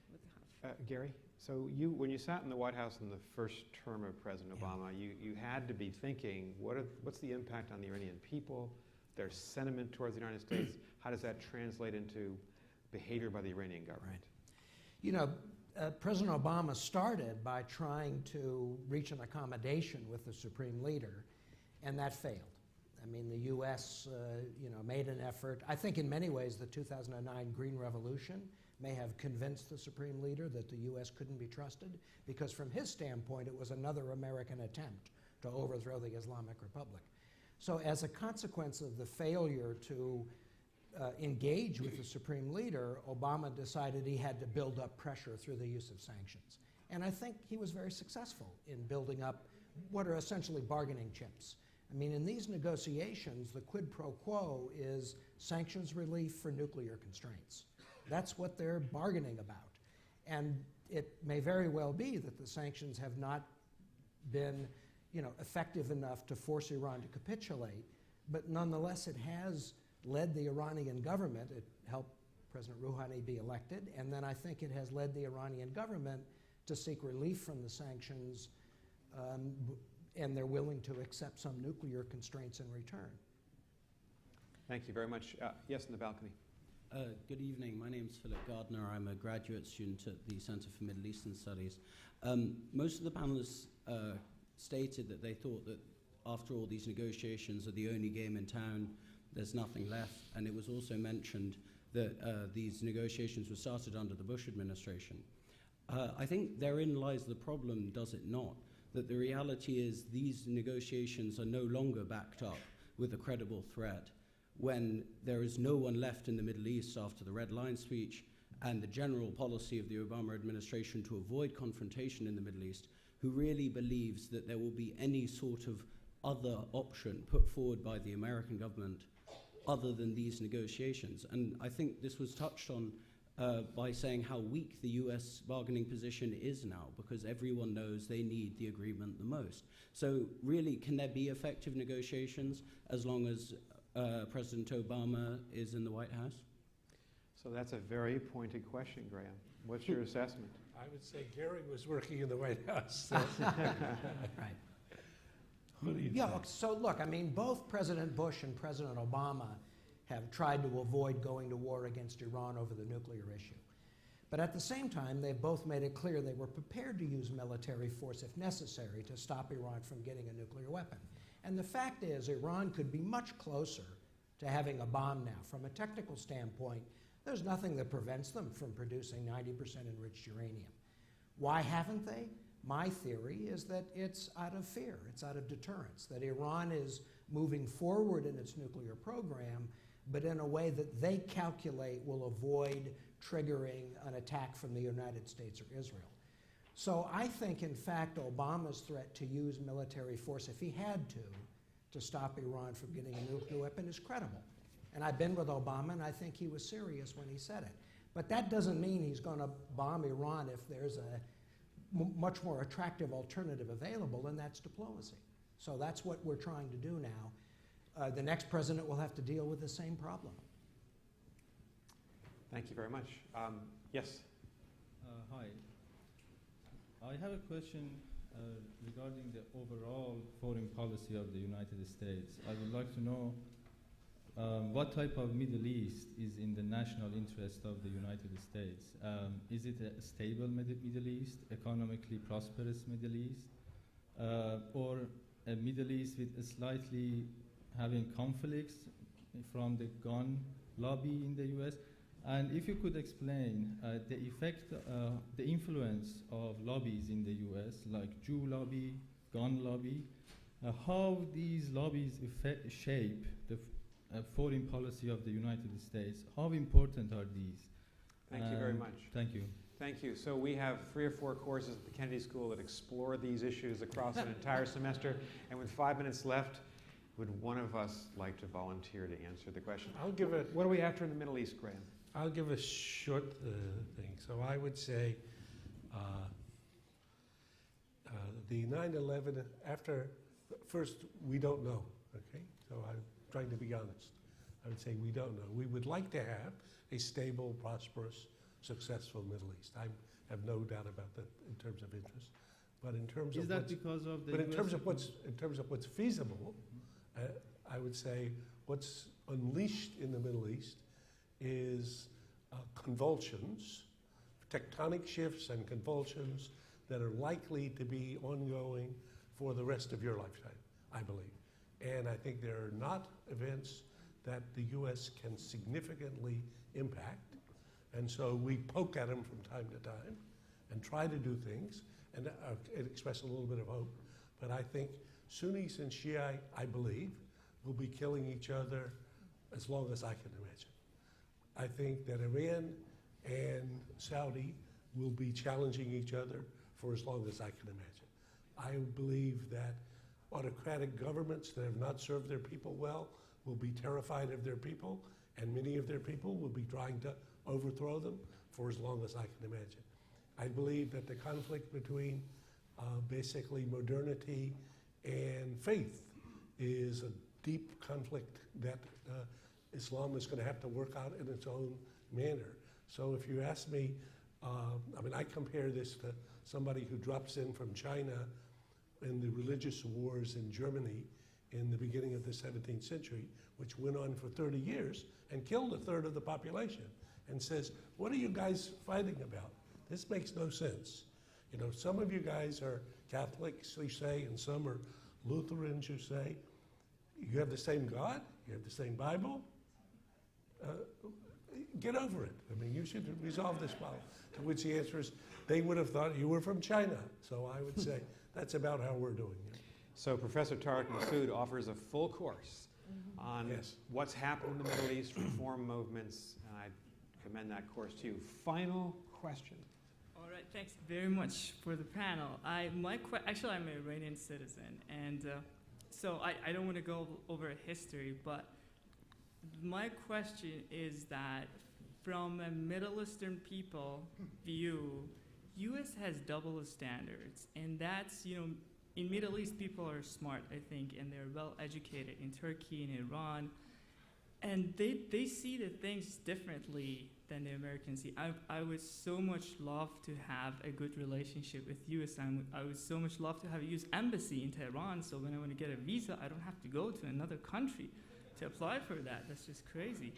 would have. Gary, so when you sat in the White House in the first term of President Obama, you had to be thinking, what's the impact on the Iranian people, their sentiment towards the United States? How does that translate into behavior by the Iranian government? Right. You know, President Obama started by trying to reach an accommodation with the Supreme Leader, and that failed. I mean, the U.S. Made an effort. I think in many ways the 2009 Green Revolution may have convinced the Supreme Leader that the U.S. couldn't be trusted, because from his standpoint it was another American attempt to overthrow the Islamic Republic. So as a consequence of the failure to engage with the supreme leader, Obama decided he had to build up pressure through the use of sanctions. And I think he was very successful in building up what are essentially bargaining chips. I mean, in these negotiations, the quid pro quo is sanctions relief for nuclear constraints. That's what they're bargaining about. And it may very well be that the sanctions have not been, effective enough to force Iran to capitulate, but nonetheless, it has led the Iranian government. It helped President Rouhani be elected, and then I think it has led the Iranian government to seek relief from the sanctions, and they're willing to accept some nuclear constraints in return. Thank you very much. Yes, in the balcony. Good evening. My name is Philip Gardner. I'm a graduate student at the Center for Middle Eastern Studies. Most of the panelists stated that they thought that after all, these negotiations are the only game in town. There's nothing left. And it was also mentioned that these negotiations were started under the Bush administration. I think therein lies the problem, does it not? That the reality is these negotiations are no longer backed up with a credible threat when there is no one left in the Middle East after the Red Line speech and the general policy of the Obama administration to avoid confrontation in the Middle East, who really believes that there will be any sort of other option put forward by the American government other than these negotiations. And I think this was touched on by saying how weak the US bargaining position is now, because everyone knows they need the agreement the most. So really, can there be effective negotiations as long as President Obama is in the White House? So that's a very pointed question, Graham. What's your assessment? I would say Gary was working in the White House. Right. What do you Yeah, think? so look, I mean, both President Bush and President Obama have tried to avoid going to war against Iran over the nuclear issue. But at the same time, they've both made it clear they were prepared to use military force if necessary to stop Iran from getting a nuclear weapon. And the fact is, Iran could be much closer to having a bomb now. From a technical standpoint, there's nothing that prevents them from producing 90% enriched uranium. Why haven't they? My theory is that it's out of fear, it's out of deterrence, that Iran is moving forward in its nuclear program, but in a way that they calculate will avoid triggering an attack from the United States or Israel. So I think, in fact, Obama's threat to use military force, if he had to stop Iran from getting a nuclear weapon, is credible. And I've been with Obama, and I think he was serious when he said it. But that doesn't mean he's going to bomb Iran if there's a much more attractive alternative available, and that's diplomacy. So that's what we're trying to do now. The next president will have to deal with the same problem. Thank you very much. Yes? Hi. I have a question regarding the overall foreign policy of the United States. I would like to know what type of Middle East is in the national interest of the United States? Is it a stable Middle East, economically prosperous Middle East, or a Middle East with a slightly having conflicts from the gun lobby in the US? And if you could explain the effect, the influence of lobbies in the US, like Jew lobby, gun lobby, how these lobbies shape the foreign policy of the United States. How important are these? Thank you very much. Thank you. Thank you. So we have 3 or 4 courses at the Kennedy School that explore these issues across an entire semester. And with 5 minutes left, would one of us like to volunteer to answer the question? I'll give it. What are we after in the Middle East, Graham? I'll give a short thing. So I would say the 9/11, first, we don't know, okay? So I'm trying to be honest. I would say we don't know. We would like to have a stable, prosperous, successful Middle East. I have no doubt about that in terms of interest. But in terms Is of that what's, because of the but in US terms of what's feasible, I would say what's unleashed in the Middle East is convulsions, tectonic shifts and convulsions that are likely to be ongoing for the rest of your lifetime, I believe. And I think there are not events that the U.S. can significantly impact. And so we poke at them from time to time and try to do things and express a little bit of hope. But I think Sunnis and Shia, I believe, will be killing each other as long as I can imagine. I think that Iran and Saudi will be challenging each other for as long as I can imagine. I believe that autocratic governments that have not served their people well will be terrified of their people, and many of their people will be trying to overthrow them for as long as I can imagine. I believe that the conflict between basically modernity and faith is a deep conflict that Islam is going to have to work out in its own manner. So if you ask me, I mean, I compare this to somebody who drops in from China in the religious wars in Germany in the beginning of the 17th century, which went on for 30 years and killed a third of the population, and says, what are you guys fighting about? This makes no sense. You know, some of you guys are Catholics, you say, and some are Lutherans, you say. You have the same God, you have the same Bible. Get over it. I mean, you should resolve this problem. To which the answer is, they would have thought you were from China. So I would say that's about how we're doing it. So Professor Tariq Masood offers a full course on what's happened in the Middle East, reform movements, and I commend that course to you. Final question. All right, thanks very much for the panel. Actually, I'm an Iranian citizen, and so I don't want to go over history, but my question is that from a Middle Eastern people view, U.S. has double standards, and that's, you know, in Middle East, people are smart, I think, and they're well educated in Turkey and Iran, and they see the things differently than the Americans see. I would so much love to have a good relationship with U.S. I would so much love to have a U.S. embassy in Tehran, so when I want to get a visa, I don't have to go to another country to apply for that. That's just crazy.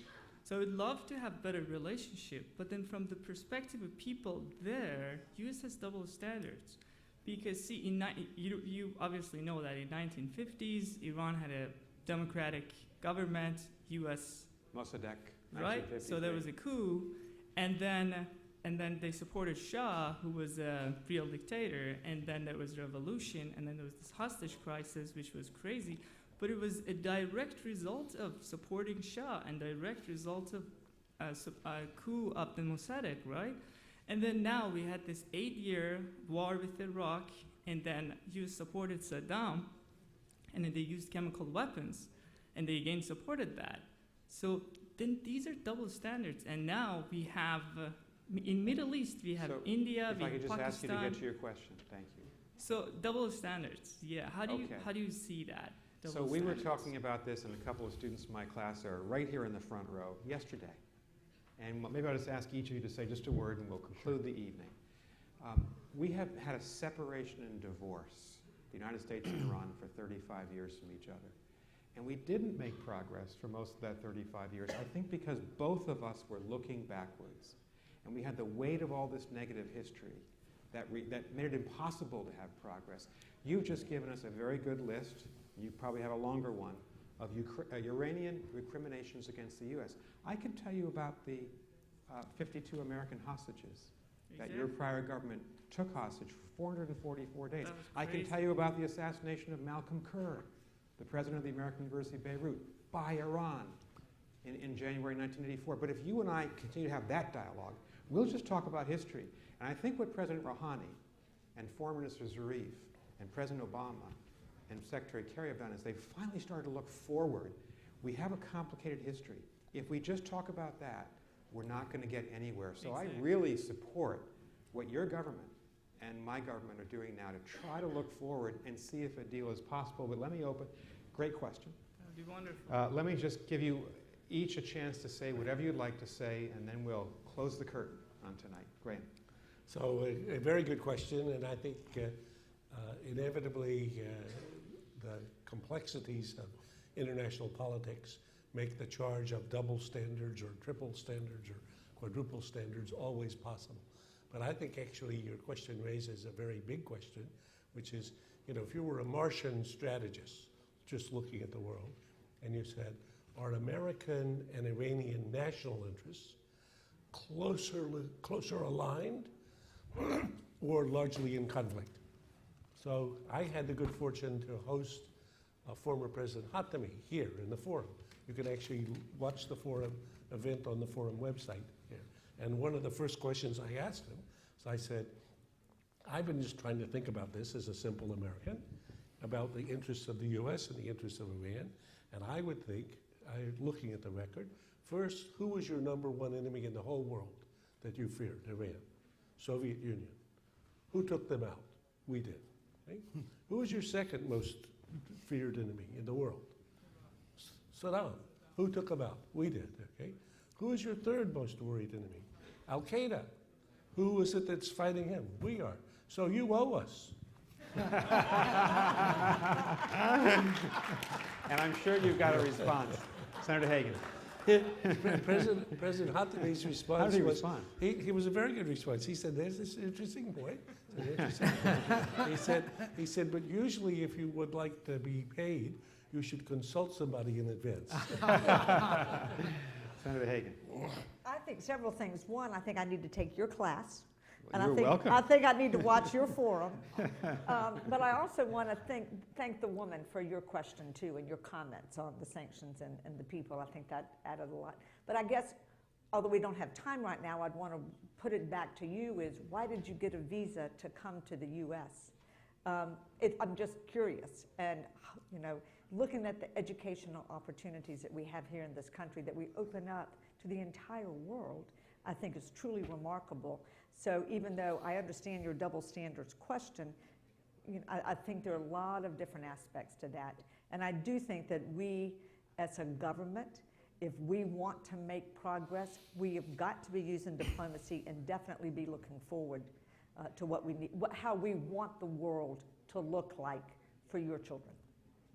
So I would love to have better relationship, but then from the perspective of people there, U.S. has double standards. Because see, you obviously know that in 1950s, Iran had a democratic government, U.S. Mossadegh, right? So there was a coup, and then they supported Shah, who was a real dictator, and then there was revolution, and then there was this hostage crisis, which was crazy. But it was a direct result of supporting Shah and direct result of a coup of the Mossadegh, right? And then now we had this 8-year war with Iraq, and then U.S. supported Saddam, and then they used chemical weapons, and they again supported that. So then these are double standards, and now we have, in Middle East, we have India, we have Pakistan. If I could just ask you to get to your question, thank you. So double standards, yeah. How do you see that? So we were talking about this, and a couple of students in my class are right here in the front row yesterday. And maybe I'll just ask each of you to say just a word, and we'll conclude the evening. We have had a separation and divorce, the United States and Iran, for 35 years from each other. And we didn't make progress for most of that 35 years, I think because both of us were looking backwards. And we had the weight of all this negative history that made it impossible to have progress. You've just given us a very good list. You probably have a longer one of Iranian recriminations against the U.S. I can tell you about the 52 American hostages that your prior government took hostage for 444 days. I can tell you about the assassination of Malcolm Kerr, the president of the American University of Beirut, by Iran in January 1984. But if you and I continue to have that dialogue, we'll just talk about history. And I think what President Rouhani and Foreign Minister Zarif and President Obama and Secretary Kerry have done is they've finally started to look forward. We have a complicated history. If we just talk about that, we're not going to get anywhere. So I really support what your government and my government are doing now to try to look forward and see if a deal is possible. But let me open. Great question. That would be wonderful. Let me just give you each a chance to say whatever you'd like to say, and then we'll close the curtain on tonight. Graham. So a very good question, and I think inevitably the complexities of international politics make the charge of double standards or triple standards or quadruple standards always possible. But I think actually your question raises a very big question, which is, you know, if you were a Martian strategist just looking at the world, and you said, are American and Iranian national interests closer aligned or largely in conflict? So I had the good fortune to host former President Khatami here in the forum You can actually watch the forum event on the forum website here. And one of the first questions I asked him, so I said, I've been just trying to think about this as a simple American, about the interests of the US and the interests of Iran. And I would think, looking at the record, first, who was your number one enemy in the whole world that you feared? Iran. Soviet Union. Who took them out? We did. Right? Who was your second most feared enemy in the world? Saddam. Who took him out? We did. Okay? Who is your third most worried enemy? Al Qaeda. Who is it that's fighting him? We are. So you owe us. And I'm sure you've got a response. Senator Hagan. President Hattami's response How did he was, respond? He was a very good response. He said, there's this interesting point. He said, but usually if you would like to be paid, you should consult somebody in advance. Senator Hagan. I think several things. One, I think I need to take your class. Well, And you're welcome. I think I need to watch your forum. But I also want to thank the woman for your question, too, and your comments on the sanctions and the people. I think that added a lot. But I guess, although we don't have time right now, I'd want to put it back to you is, why did you get a visa to come to the U.S.? I'm just curious. And, you know, looking at the educational opportunities that we have here in this country, that we open up to the entire world, I think is truly remarkable. So even though I understand your double standards question, you know, I think there are a lot of different aspects to that. And I do think that we, as a government, if we want to make progress, we have got to be using diplomacy and definitely be looking forward to what we need, how we want the world to look like for your children.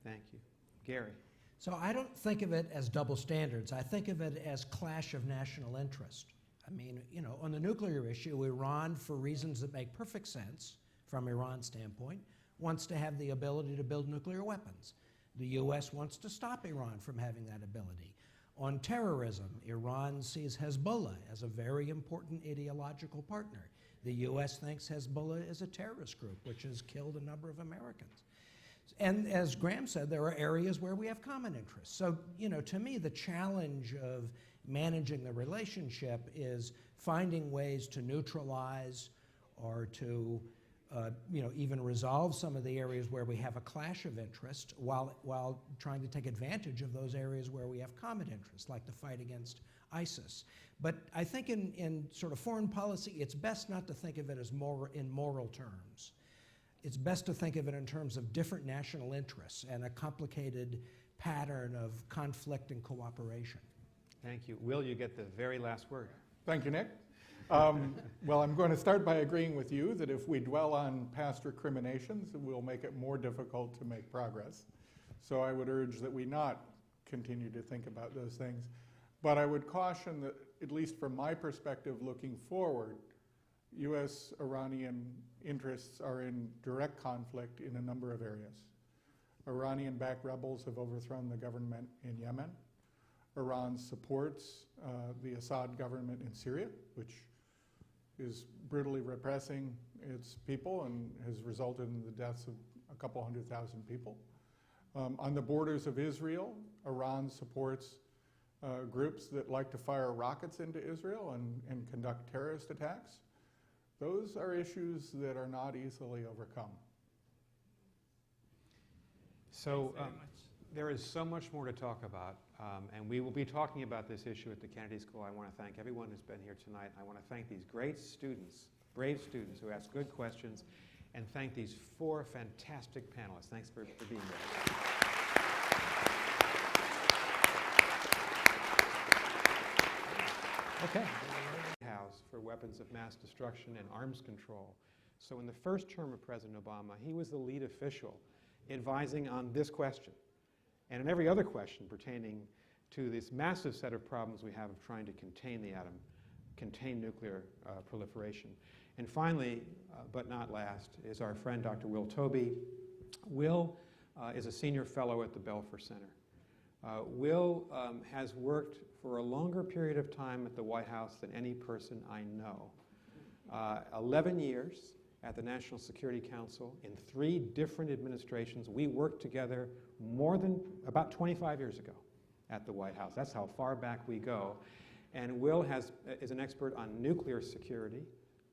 Thank you. Gary. So I don't think of it as double standards. I think of it as clash of national interest. I mean, you know, on the nuclear issue, Iran, for reasons that make perfect sense from Iran's standpoint, wants to have the ability to build nuclear weapons. The U.S. wants to stop Iran from having that ability. On terrorism, Iran sees Hezbollah as a very important ideological partner. The U.S. thinks Hezbollah is a terrorist group, which has killed a number of Americans. And as Graham said, there are areas where we have common interests. So, you know, to me, the challenge of managing the relationship is finding ways to neutralize or to, you know, even resolve some of the areas where we have a clash of interest while trying to take advantage of those areas where we have common interests, like the fight against ISIS. But I think in sort of foreign policy, it's best not to think of it as in moral terms. It's best to think of it in terms of different national interests and a complicated pattern of conflict and cooperation. Thank you. Will, you get the very last word. Thank you, Nick. Well, I'm going to start by agreeing with you that if we dwell on past recriminations, we'll make it more difficult to make progress. So I would urge that we not continue to think about those things. But I would caution that, at least from my perspective looking forward, U.S.-Iranian interests are in direct conflict in a number of areas. Iranian-backed rebels have overthrown the government in Yemen. Iran supports the Assad government in Syria, which is brutally repressing its people and has resulted in the deaths of a couple 100,000 people. On the borders of Israel, Iran supports groups that like to fire rockets into Israel and conduct terrorist attacks. Those are issues that are not easily overcome. So there is so much more to talk about, and we will be talking about this issue at the Kennedy School. I want to thank everyone who's been here tonight. I want to thank these great students, brave students who asked good questions, and thank these 4 fantastic panelists. Thanks for being there. Okay. House for weapons of mass destruction and arms control. So in the first term of President Obama, he was the lead official advising on this question and in every other question pertaining to this massive set of problems we have of trying to contain the atom, contain nuclear proliferation. And finally, but not last, is our friend Dr. Will Tobey. Will is a senior fellow at the Belfer Center. Will has worked for a longer period of time at the White House than any person I know. 11 years at the National Security Council in 3 different administrations. We worked together about 25 years ago at the White House. That's how far back we go. And Will is an expert on nuclear security,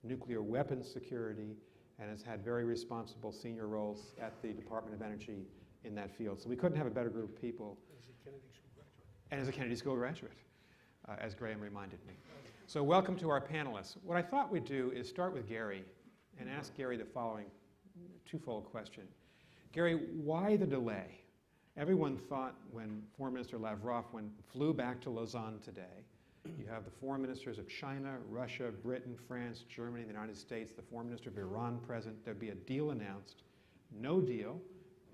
nuclear weapons security, and has had very responsible senior roles at the Department of Energy in that field. So we couldn't have a better group of people. And as a Kennedy School graduate, as Graham reminded me. So welcome to our panelists. What I thought we'd do is start with Gary and ask Gary the following twofold question. Gary, why the delay? Everyone thought when Foreign Minister Lavrov flew back to Lausanne today, you have the foreign ministers of China, Russia, Britain, France, Germany, the United States, the foreign minister of Iran present. There'd be a deal announced. No deal.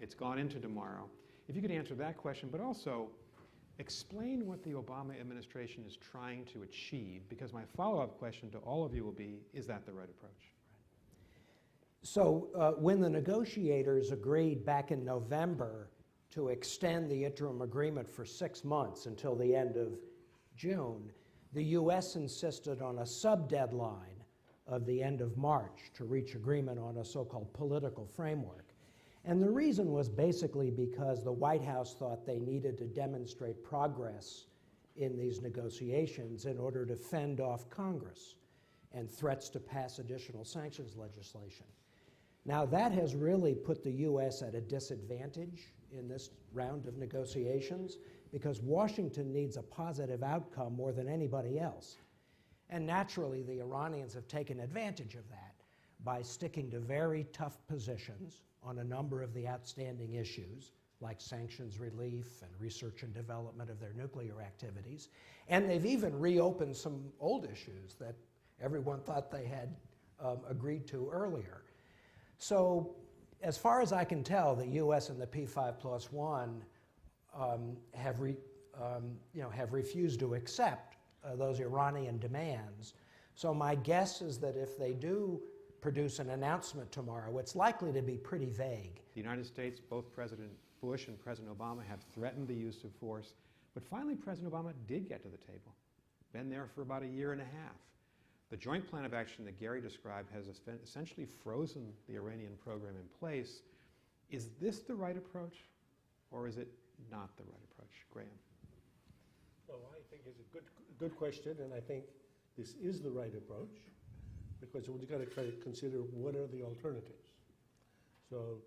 It's gone into tomorrow. If you could answer that question, but also explain what the Obama administration is trying to achieve, because my follow-up question to all of you will be, is that the right approach? So when the negotiators agreed back in November to extend the interim agreement for 6 months until the end of June, the U.S. insisted on a sub-deadline of the end of March to reach agreement on a so-called political framework. And the reason was basically because the White House thought they needed to demonstrate progress in these negotiations in order to fend off Congress and threats to pass additional sanctions legislation. Now, that has really put the U.S. at a disadvantage in this round of negotiations because Washington needs a positive outcome more than anybody else. And naturally, the Iranians have taken advantage of that by sticking to very tough positions on a number of the outstanding issues, like sanctions relief and research and development of their nuclear activities. And they've even reopened some old issues that everyone thought they had agreed to earlier. So as far as I can tell, the U.S. and the P5+1 have refused to accept those Iranian demands. So my guess is that if they do produce an announcement tomorrow, it's likely to be pretty vague. The United States, both President Bush and President Obama have threatened the use of force, but finally President Obama did get to the table. Been there for about a year and a half. The joint plan of action that Gary described has essentially frozen the Iranian program in place. Is this the right approach, or is it not the right approach? Graham. Well, I think it's a good question, and I think this is the right approach, because we've got to try to consider what are the alternatives. So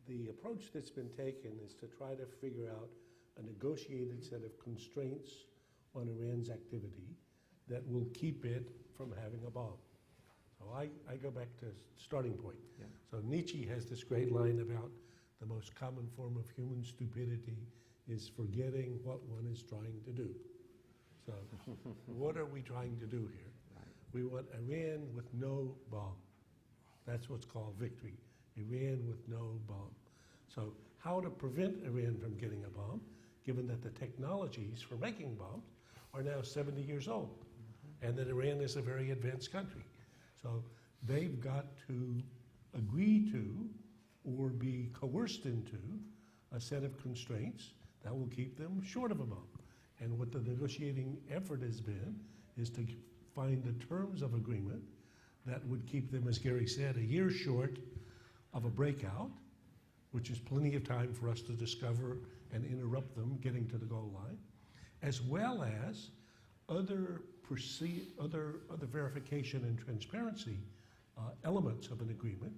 the approach that's been taken is to try to figure out a negotiated set of constraints on Iran's activity that will keep it from having a bomb. So I go back to starting point. Yeah. So Nietzsche has this great line about the most common form of human stupidity is forgetting what one is trying to do. So what are we trying to do here? We want Iran with no bomb. That's what's called victory. Iran with no bomb. So how to prevent Iran from getting a bomb, given that the technologies for making bombs are now 70 years old, and that Iran is a very advanced country. So they've got to agree to or be coerced into a set of constraints that will keep them short of a bomb. And what the negotiating effort has been is to find the terms of agreement that would keep them, as Gary said, a year short of a breakout, which is plenty of time for us to discover and interrupt them getting to the goal line, as well as other verification and transparency elements of an agreement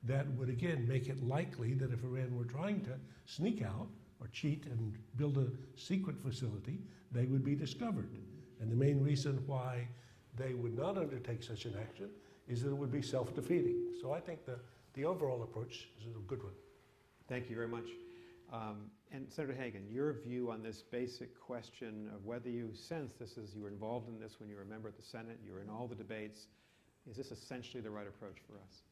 that would, again, make it likely that if Iran were trying to sneak out or cheat and build a secret facility, they would be discovered. And the main reason why they would not undertake such an action is that it would be self-defeating. So I think the overall approach is a good one. Thank you very much. And Senator Hagan, your view on this basic question of whether you sense this as you were involved in this when you were a member of the Senate, you were in all the debates, is this essentially the right approach for us?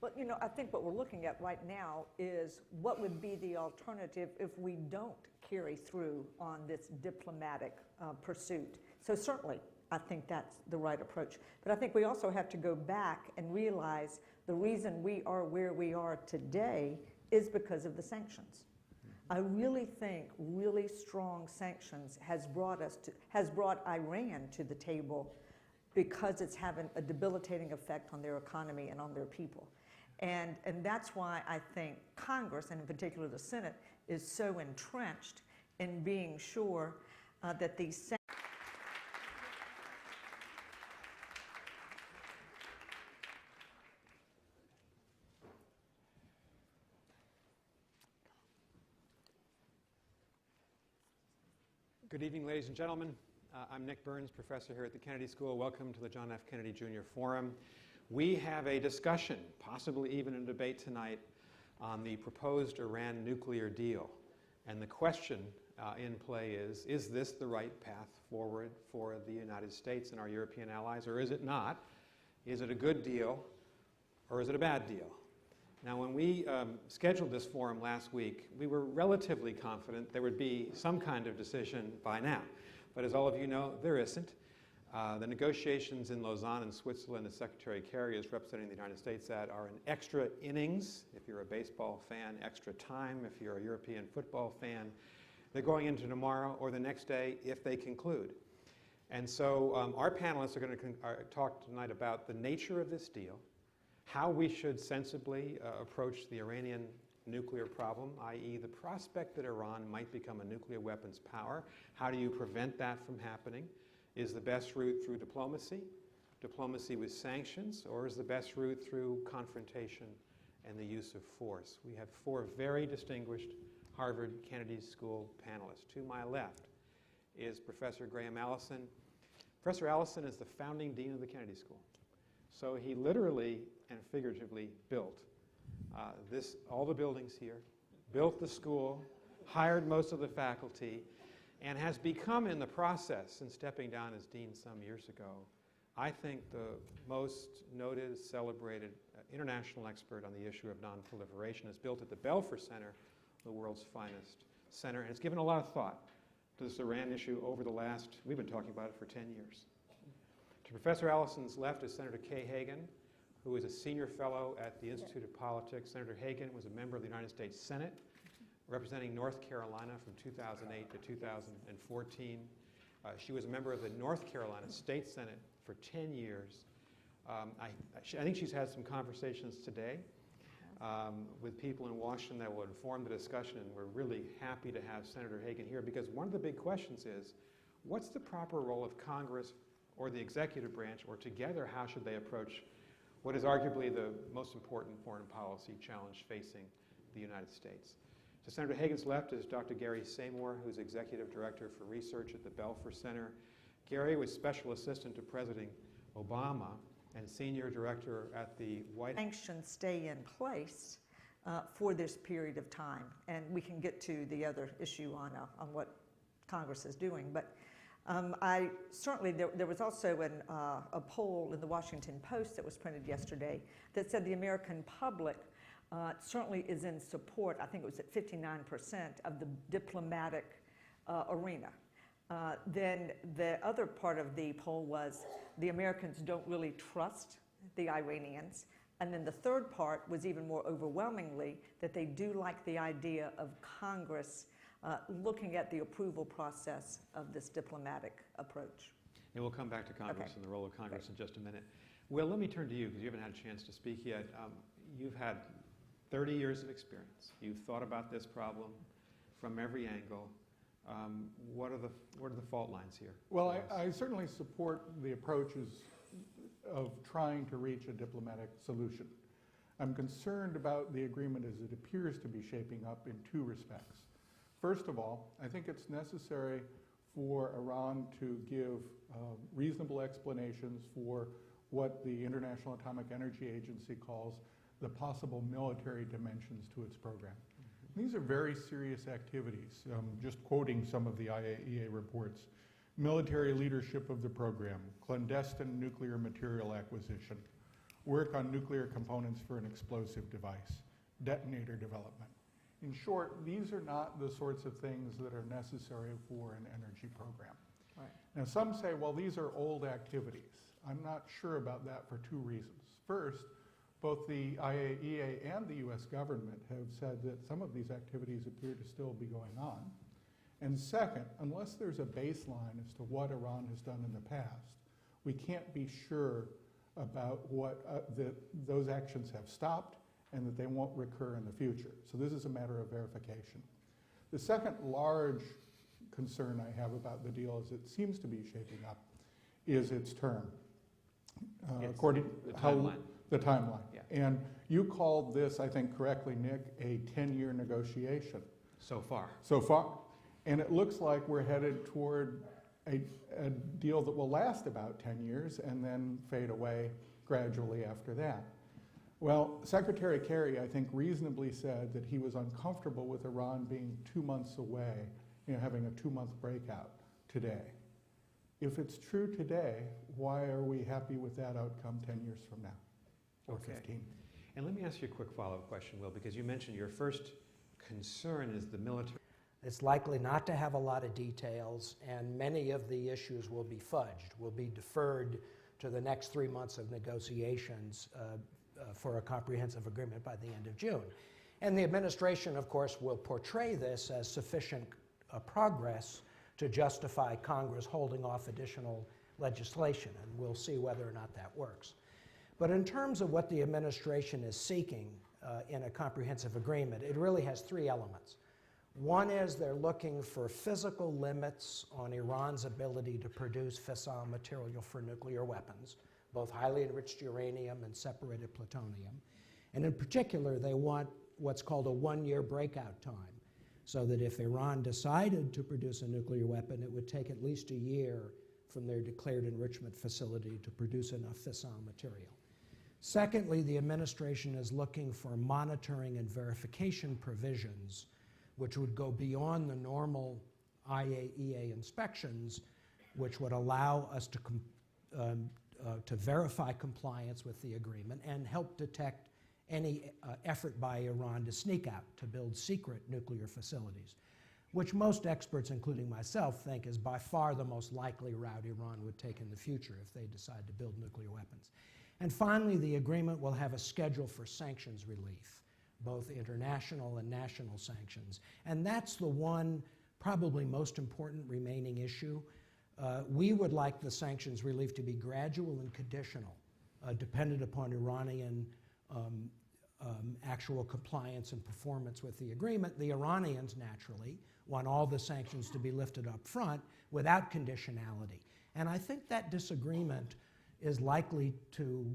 Well, you know, I think what we're looking at right now is what would be the alternative if we don't carry through on this diplomatic pursuit. So certainly, I think that's the right approach. But I think we also have to go back and realize the reason we are where we are today is because of the sanctions. I really think really strong sanctions has brought Iran to the table because it's having a debilitating effect on their economy and on their people. And that's why I think Congress, and in particular the Senate, is so entrenched in being sure that these Good evening, ladies and gentlemen. I'm Nick Burns, professor here at the Kennedy School. Welcome to the John F. Kennedy Jr. Forum. We have a discussion, possibly even a debate tonight, on the proposed Iran nuclear deal. And the question in play is this the right path forward for the United States and our European allies, or is it not? Is it a good deal, or is it a bad deal? Now, when we scheduled this forum last week, we were relatively confident there would be some kind of decision by now. But as all of you know, there isn't. The negotiations in Lausanne and Switzerland that Secretary Kerry is representing the United States at are an extra innings, if you're a baseball fan, extra time, if you're a European football fan. They're going into tomorrow or the next day if they conclude. And so our panelists are going to talk tonight about the nature of this deal, how we should sensibly approach the Iranian nuclear problem, i.e. the prospect that Iran might become a nuclear weapons power. How do you prevent that from happening? Is the best route through diplomacy with sanctions, or is the best route through confrontation and the use of force? We have four very distinguished Harvard Kennedy School panelists. To my left is Professor Graham Allison. Professor Allison is the founding dean of the Kennedy School. So he literally and figuratively built all the buildings here, built the school, hired most of the faculty, and has become in the process, since stepping down as dean some years ago, I think the most noted, celebrated international expert on the issue of nonproliferation. Has built at the Belfer Center, the world's finest center, and has given a lot of thought to this Iran issue over the last, we've been talking about it for 10 years. To Professor Allison's left is Senator Kay Hagan, who is a senior fellow at the Institute of Politics. Senator Hagan was a member of the United States Senate, representing North Carolina from 2008 to 2014. She was a member of the North Carolina State Senate for 10 years. I think she's had some conversations today with people in Washington that will inform the discussion, and we're really happy to have Senator Hagan here, because one of the big questions is, what's the proper role of Congress or the executive branch, or together, how should they approach what is arguably the most important foreign policy challenge facing the United States? To Senator Hagan's left is Dr. Gary Samore, who's Executive Director for Research at the Belfer Center. Gary was Special Assistant to President Obama and Senior Director at the White House. Sanctions stay in place for this period of time. And we can get to the other issue on what Congress is doing. But I certainly, there was also a poll in the Washington Post that was printed yesterday that said the American public certainly is in support, I think it was at 59%, of the diplomatic arena. Then the other part of the poll was the Americans don't really trust the Iranians. And then the third part was even more overwhelmingly that they do like the idea of Congress looking at the approval process of this diplomatic approach. And we'll come back to Congress Okay. and the role of Congress in just a minute. Will, let me turn to you, because you haven't had a chance to speak yet. You've had 30 years of experience. You've thought about this problem from every angle. What are the fault lines here? Well, I certainly support the approaches of trying to reach a diplomatic solution. I'm concerned about the agreement as it appears to be shaping up in two respects. First of all, I think it's necessary for Iran to give reasonable explanations for what the International Atomic Energy Agency calls the possible military dimensions to its program. These are very serious activities. Just quoting some of the IAEA reports: military leadership of the program, clandestine nuclear material acquisition, work on nuclear components for an explosive device, detonator development. In short, these are not the sorts of things that are necessary for an energy program. Right. Now, some say, well, these are old activities. I'm not sure about that for two reasons. First, both the IAEA and the US government have said that some of these activities appear to still be going on. And second, unless there's a baseline as to what Iran has done in the past, we can't be sure about what that those actions have stopped and that they won't recur in the future. So this is a matter of verification. The second large concern I have about the deal as it seems to be shaping up is its term. According the how timeline. the timeline. Yeah. And you called this, I think correctly, Nick, a 10-year negotiation. So far. So far. And it looks like we're headed toward a deal that will last about 10 years and then fade away gradually after that. Well, Secretary Kerry, I think, reasonably said that he was uncomfortable with Iran being 2 months away, having a 2-month breakout today. If it's true today, why are we happy with that outcome 10 years from now, or 15? And let me ask you a quick follow-up question, Will, because you mentioned your first concern is the military. It's likely not to have a lot of details, and many of the issues will be fudged, will be deferred to the next 3 months of negotiations for a comprehensive agreement by the end of June. And the administration, of course, will portray this as sufficient progress to justify Congress holding off additional legislation, and we'll see whether or not that works. But in terms of what the administration is seeking in a comprehensive agreement, it really has 3 elements. One is they're looking for physical limits on Iran's ability to produce fissile material for nuclear weapons, both highly enriched uranium and separated plutonium. And in particular, they want what's called a 1-year breakout time, so that if Iran decided to produce a nuclear weapon, it would take at least a year from their declared enrichment facility to produce enough fissile material. Secondly, the administration is looking for monitoring and verification provisions which would go beyond the normal IAEA inspections, which would allow us to verify compliance with the agreement and help detect any effort by Iran to sneak out, to build secret nuclear facilities, which most experts, including myself, think is by far the most likely route Iran would take in the future if they decide to build nuclear weapons. And finally, the agreement will have a schedule for sanctions relief, both international and national sanctions. And that's the one probably most important remaining issue. We would like the sanctions relief to be gradual and conditional, dependent upon Iranian actual compliance and performance with the agreement. The Iranians, naturally, want all the sanctions to be lifted up front without conditionality. And I think that disagreement is likely to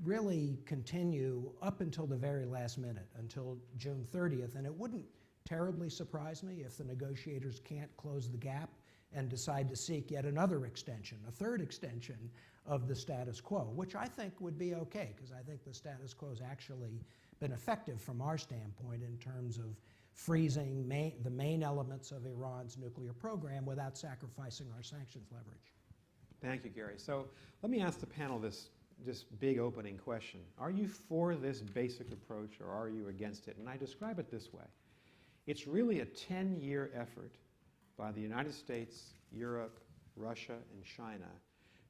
really continue up until the very last minute, until June 30th. And it wouldn't terribly surprise me if the negotiators can't close the gap and decide to seek yet another extension, a third extension of the status quo, which I think would be okay, because I think the status quo has actually been effective from our standpoint in terms of freezing the main elements of Iran's nuclear program without sacrificing our sanctions leverage. Thank you, Gary. So let me ask the panel this big opening question. Are you for this basic approach, or are you against it? And I describe it this way. It's really a 10-year effort by the United States, Europe, Russia, and China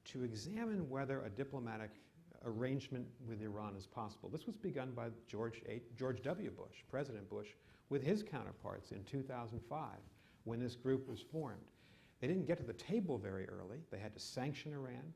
to examine whether a diplomatic arrangement with Iran is possible. This was begun by George W. Bush, President Bush, with his counterparts in 2005 when this group was formed. They didn't get to the table very early. They had to sanction Iran.